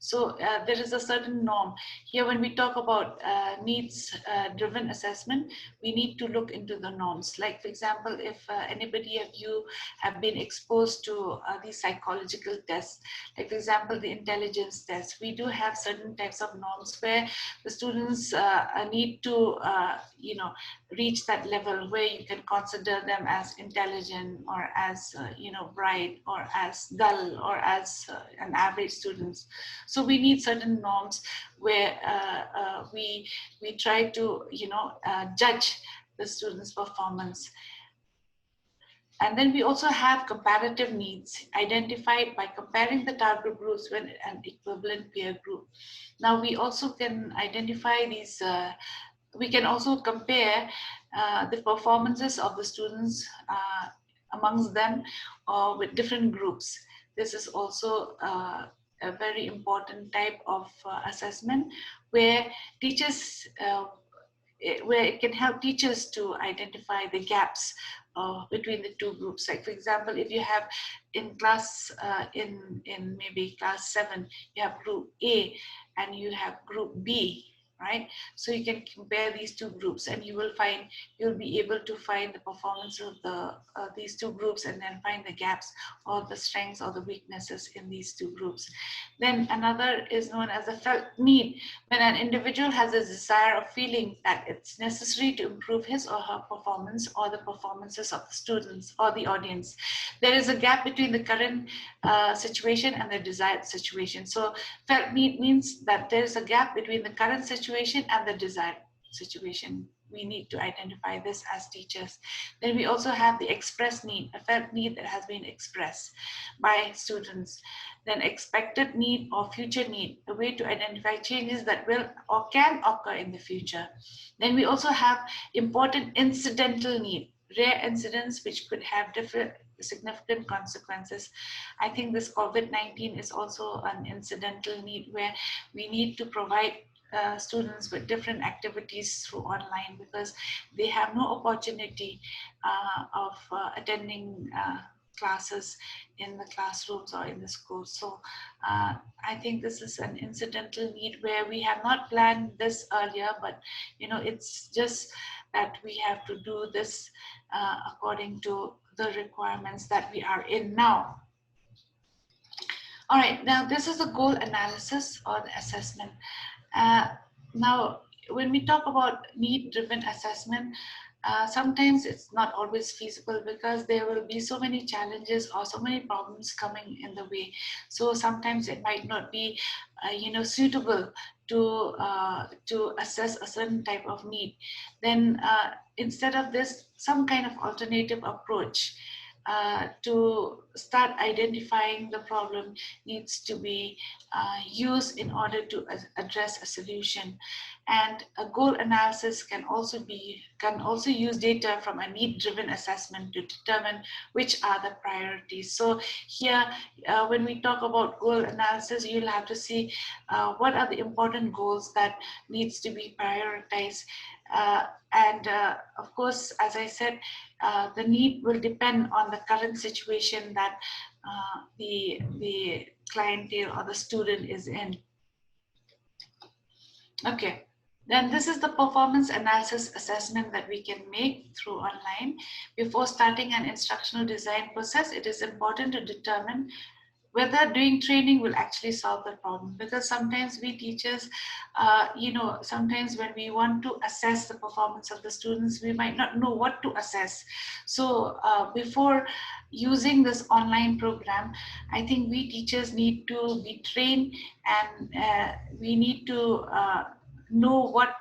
Speaker 2: So there is a certain norm. Here when we talk about needs-driven assessment, we need to look into the norms. Like for example, if anybody of you have been exposed to these psychological tests, like for example, the intelligence test, we do have certain types of norms where the students need to reach that level where you can consider them as intelligent or as bright or as dull or as an average students. So we need certain norms where we try to judge the students' performance. And then we also have comparative needs identified by comparing the target groups with an equivalent peer group. Now we also can identify these, we can also compare the performances of the students amongst them or with different groups. This is also a very important type of assessment where teachers, where it can help teachers to identify the gaps between the two groups. Like for example, if you have in class, in maybe class 7, you have group A and you have group B, right? So you can compare these two groups and you'll be able to find the performance of these two groups and then find the gaps or the strengths or the weaknesses in these two groups. Then another is known as a felt need. When an individual has a desire or feeling that it's necessary to improve his or her performance or the performances of the students or the audience, there is a gap between the current situation and the desired situation. So felt need means that there is a gap between the current situation and the desired situation. We need to identify this as teachers. Then we also have the expressed need, a felt need that has been expressed by students. Then expected need or future need, a way to identify changes that will or can occur in the future. Then we also have important incidental need, rare incidents which could have different significant consequences. I think this COVID-19 is also an incidental need where we need to provide students with different activities through online because they have no opportunity of attending classes in the classrooms or in the schools. So I think this is an incidental need where we have not planned this earlier, but you know, it's just that we have to do this according to the requirements that we are in now. All right, now this is the goal analysis or the assessment. Now, when we talk about need-driven assessment, sometimes it's not always feasible because there will be so many challenges or so many problems coming in the way. So sometimes it might not be, suitable to assess a certain type of need. Then instead of this, some kind of alternative approach to start identifying the problem needs to be used in order to address a solution. And a goal analysis can also use data from a need-driven assessment to determine which are the priorities. So here, when we talk about goal analysis, you'll have to see what are the important goals that needs to be prioritized. Of course, as I said, the need will depend on the current situation that the clientele or the student is in. Okay, then this is the performance analysis assessment that we can make through online. Before starting an instructional design process, it is important to determine whether doing training will actually solve the problem, because sometimes we teachers, sometimes when we want to assess the performance of the students, we might not know what to assess. So before using this online program, I think we teachers need to be trained and we need to know what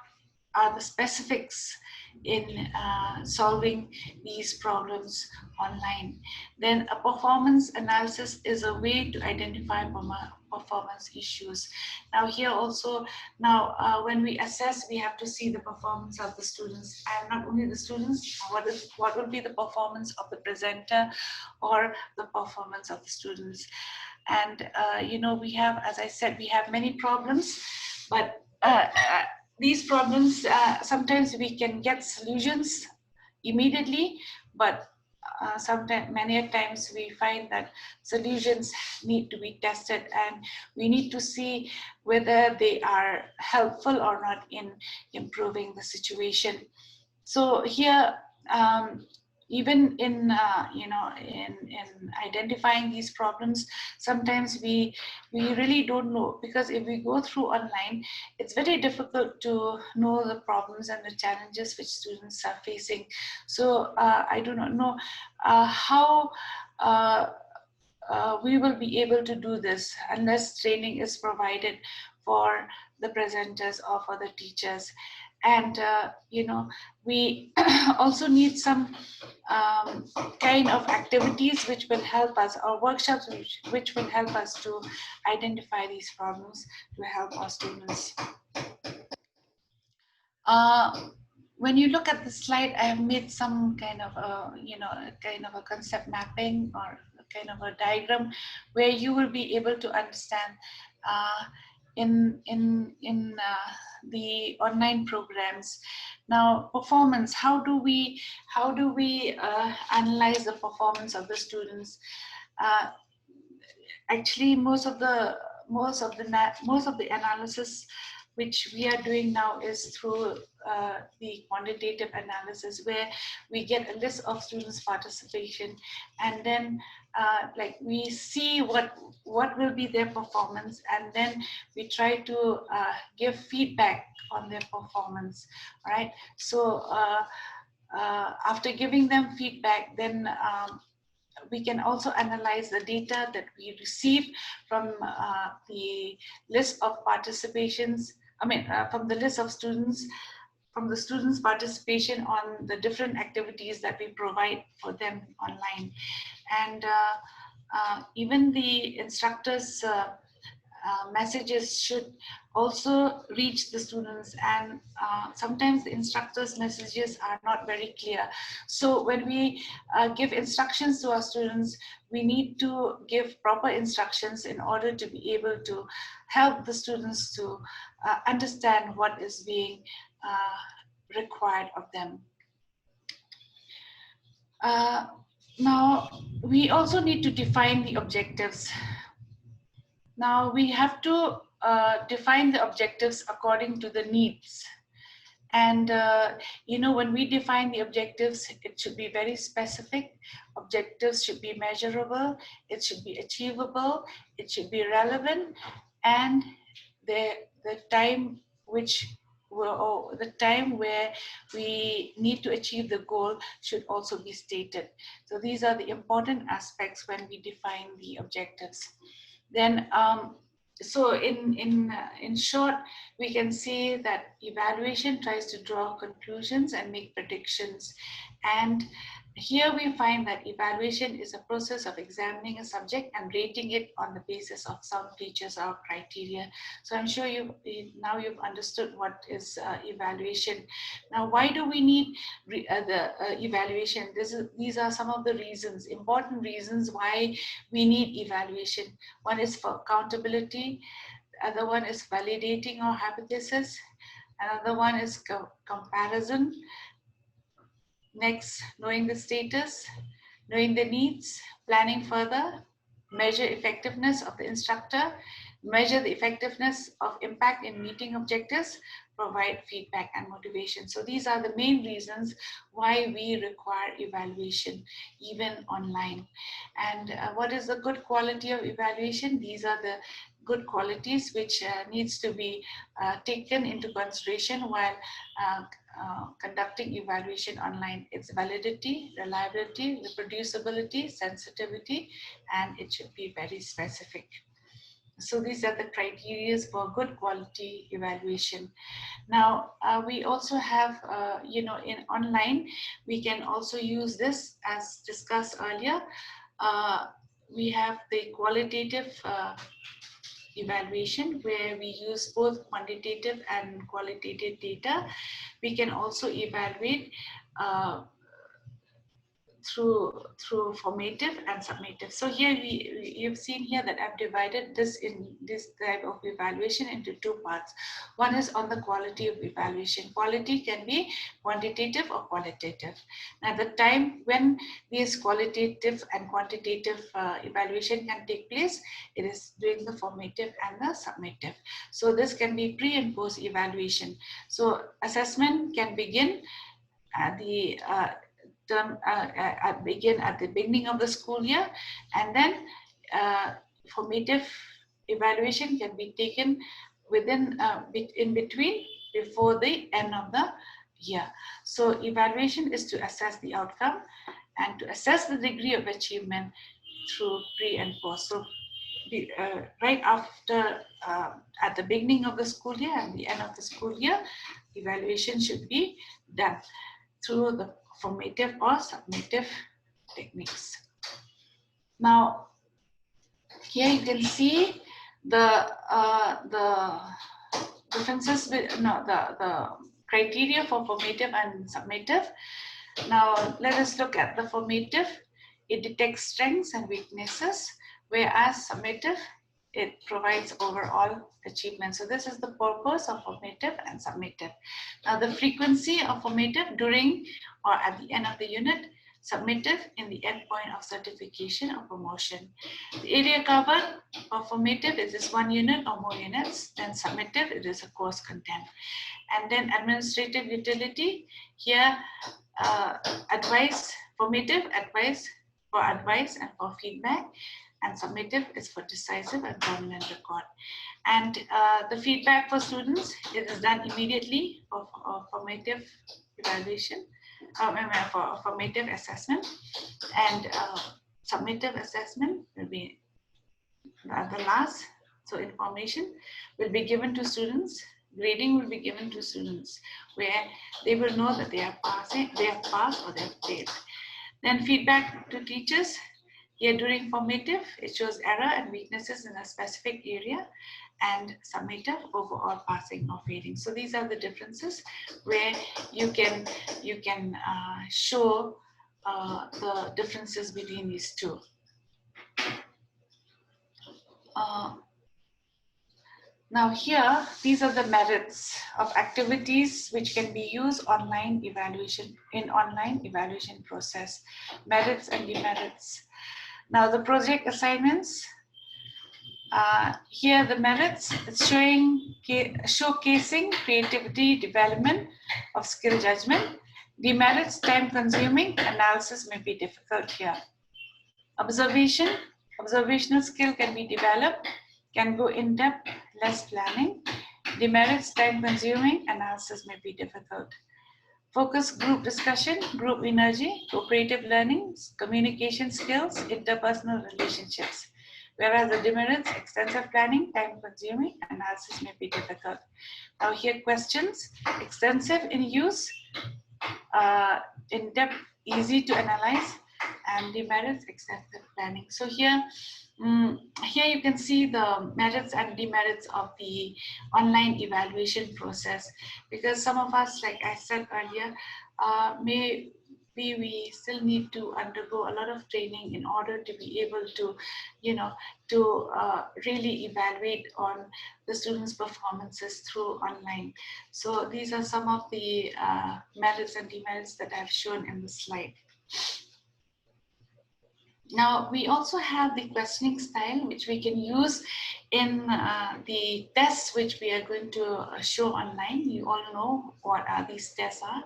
Speaker 2: are the specifics in solving these problems online. Then a performance analysis is a way to identify performance issues. Now here also, when we assess, we have to see the performance of the students, and not only the students, what will be the performance of the presenter or the performance of the students. And we have, as I said, we have many problems, but these problems, sometimes we can get solutions immediately, but many times we find that solutions need to be tested and we need to see whether they are helpful or not in improving the situation. So here, even in identifying these problems, sometimes we really don't know, because if we go through online, it's very difficult to know the problems and the challenges which students are facing. So I do not know how we will be able to do this unless training is provided for the presenters or for the teachers. And we also need some kind of activities which will help us, or workshops which will help us to identify these problems to help our students. When you look at the slide, I have made some kind of a concept mapping or kind of a diagram where you will be able to understand the online programs. Now, performance. How do we analyze the performance of the students? Actually, most of the analysis which we are doing now is through the quantitative analysis, where we get a list of students' participation, and then like we see what will be their performance, and then we try to give feedback on their performance. Right. So after giving them feedback, then we can also analyze the data that we receive from the list of participations. From the list of students, from the students' participation on the different activities that we provide for them online. And even the instructors' messages should also reach the students, and sometimes the instructors' messages are not very clear. So when we give instructions to our students, we need to give proper instructions in order to be able to help the students to understand what is being required of them. Now, we also need to define the objectives. Now, we have to define the objectives according to the needs. And, when we define the objectives, it should be very specific. Objectives should be measurable, it should be achievable, it should be relevant, and the time the time where we need to achieve the goal should also be stated. So these are the important aspects when we define the objectives. Then, so in short, we can say that evaluation tries to draw conclusions and make predictions. And here we find that evaluation is a process of examining a subject and rating it on the basis of some features or criteria. So I'm sure you've understood what is evaluation. Now, why do we need the evaluation? These are some of the reasons, important reasons why we need evaluation. One is for accountability. The other one is validating our hypothesis. Another one is comparison. Next, knowing the status, knowing the needs, planning further, measure effectiveness of the instructor, measure the effectiveness of impact in meeting objectives, provide feedback and motivation. So these are the main reasons why we require evaluation, even online. And what is the good quality of evaluation? These are the good qualities which needs to be taken into consideration while conducting evaluation online. It's validity, reliability, reproducibility, sensitivity, and it should be very specific. So these are the criteria for good quality evaluation. Now, we also have, in online, we can also use this as discussed earlier. We have the qualitative evaluation, where we use both quantitative and qualitative data. We can also evaluate through formative and summative. So here you've seen here that I've divided this type of evaluation into two parts. One is on the quality of evaluation. Quality can be quantitative or qualitative. Now, the time when these qualitative and quantitative evaluation can take place, it is during the formative and the summative. So this can be pre and post evaluation. So assessment can begin at the begin at the beginning of the school year, and then formative evaluation can be taken within in between, before the end of the year. So evaluation is to assess the outcome and to assess the degree of achievement through pre and post. So right after at the beginning of the school year and the end of the school year, evaluation should be done through the formative or summative techniques. Now, here you can see the differences with the criteria for formative and summative. Now, let us look at the formative. It detects strengths and weaknesses, whereas summative, it provides overall achievement. So this is the purpose of formative and summative. Now the frequency of formative during or at the end of the unit, summative in the end point of certification or promotion. The area covered for formative is this 1 unit or more units, then summative it is a course content. And then administrative utility, here advice, formative advice for advice and for feedback, and summative is for decisive and permanent record. And the feedback for students, it is done immediately for formative evaluation, for formative assessment, and summative assessment will be the last. So information will be given to students, grading will be given to students, where they will know that they are passing, they have passed or they have failed. Then feedback to teachers. Here during formative, it shows error and weaknesses in a specific area, and summative overall passing or failing. So these are the differences where you can show the differences between these two. Now here, these are the merits of activities which can be used online evaluation in online evaluation process. Merits and demerits. Now the project assignments. Here the merits, it's showcasing creativity, development of skill judgment. Demerits, time consuming, analysis may be difficult here. Observational skill can be developed, can go in depth, less planning. Demerits, time consuming, analysis may be difficult. Focus group discussion, group energy, cooperative learnings, communication skills, interpersonal relationships. Whereas the demerits, extensive planning, time consuming, analysis may be difficult. Now here questions, extensive in use, in depth, easy to analyze, and demerits, extensive planning. So here you can see the merits and demerits of the online evaluation process, because some of us, like I said earlier, maybe we still need to undergo a lot of training in order to be able to, really evaluate on the students' performances through online. So these are some of the merits and demerits that I've shown in the slide. Now, we also have the questioning style, which we can use in the tests which we are going to show online. You all know what these tests are.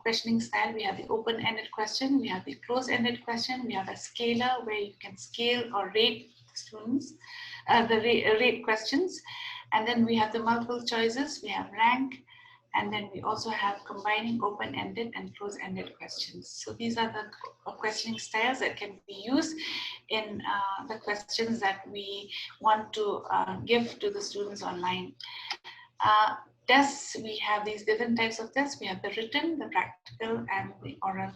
Speaker 2: Questioning style, we have the open-ended question, we have the closed-ended question, we have a scaler where you can scale or rate students, rate questions. And then we have the multiple choices, we have rank, and then we also have combining open-ended and closed-ended questions. So these are the questioning styles that can be used in the questions that we want to give to the students online. Tests, we have these different types of tests. We have the written, the practical, and the oral.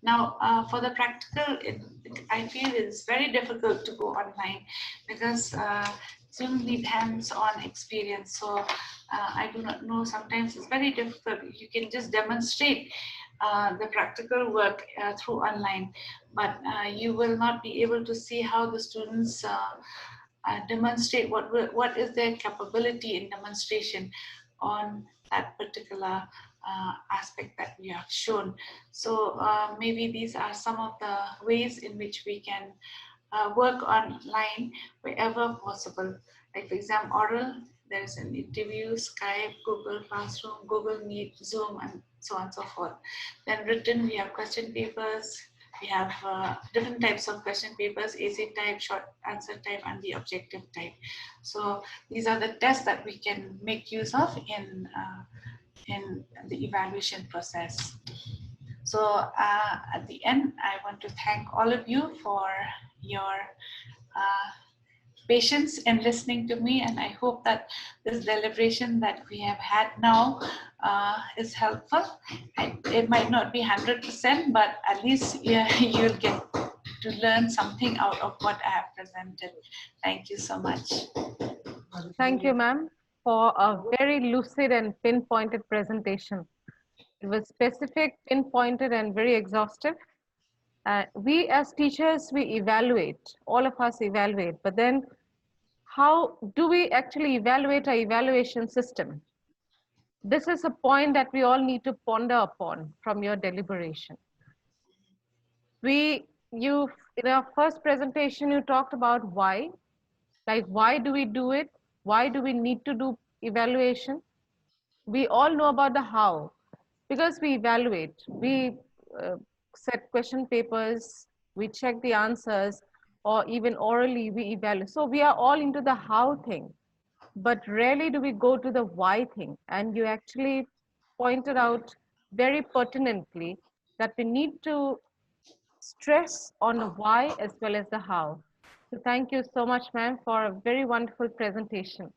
Speaker 2: Now, for the practical, I feel it's very difficult to go online because students need hands-on experience. So I do not know, sometimes it's very difficult. You can just demonstrate the practical work through online, but you will not be able to see how the students demonstrate what is their capability in demonstration on that particular aspect that we have shown. So maybe these are some of the ways in which we can work online wherever possible. Like for example, oral, there's an interview, Skype, Google Classroom, Google Meet, Zoom, and so on and so forth. Then written, we have question papers. We have different types of question papers, essay type, short answer type, and the objective type. So these are the tests that we can make use of in the evaluation process. So at the end, I want to thank all of you for your patience in listening to me, and I hope that this deliberation that we have had now is helpful. It might not be 100%, but at least you'll get to learn something out of what I have presented. Thank you so much.
Speaker 1: Thank you, ma'am, for a very lucid and pinpointed presentation. It was specific, pinpointed, and very exhaustive. We as teachers, we evaluate, all of us evaluate, but then how do we actually evaluate our evaluation system? This is a point that we all need to ponder upon from your deliberation. In our first presentation, you talked about why, like why do we do it? Why do we need to do evaluation? We all know about the how, because we evaluate, we uh, set question papers, we check the answers, or even orally we evaluate. So we are all into the how thing, but rarely do we go to the why thing. And you actually pointed out very pertinently that we need to stress on the why as well as the how. So thank you so much, ma'am, for a very wonderful presentation.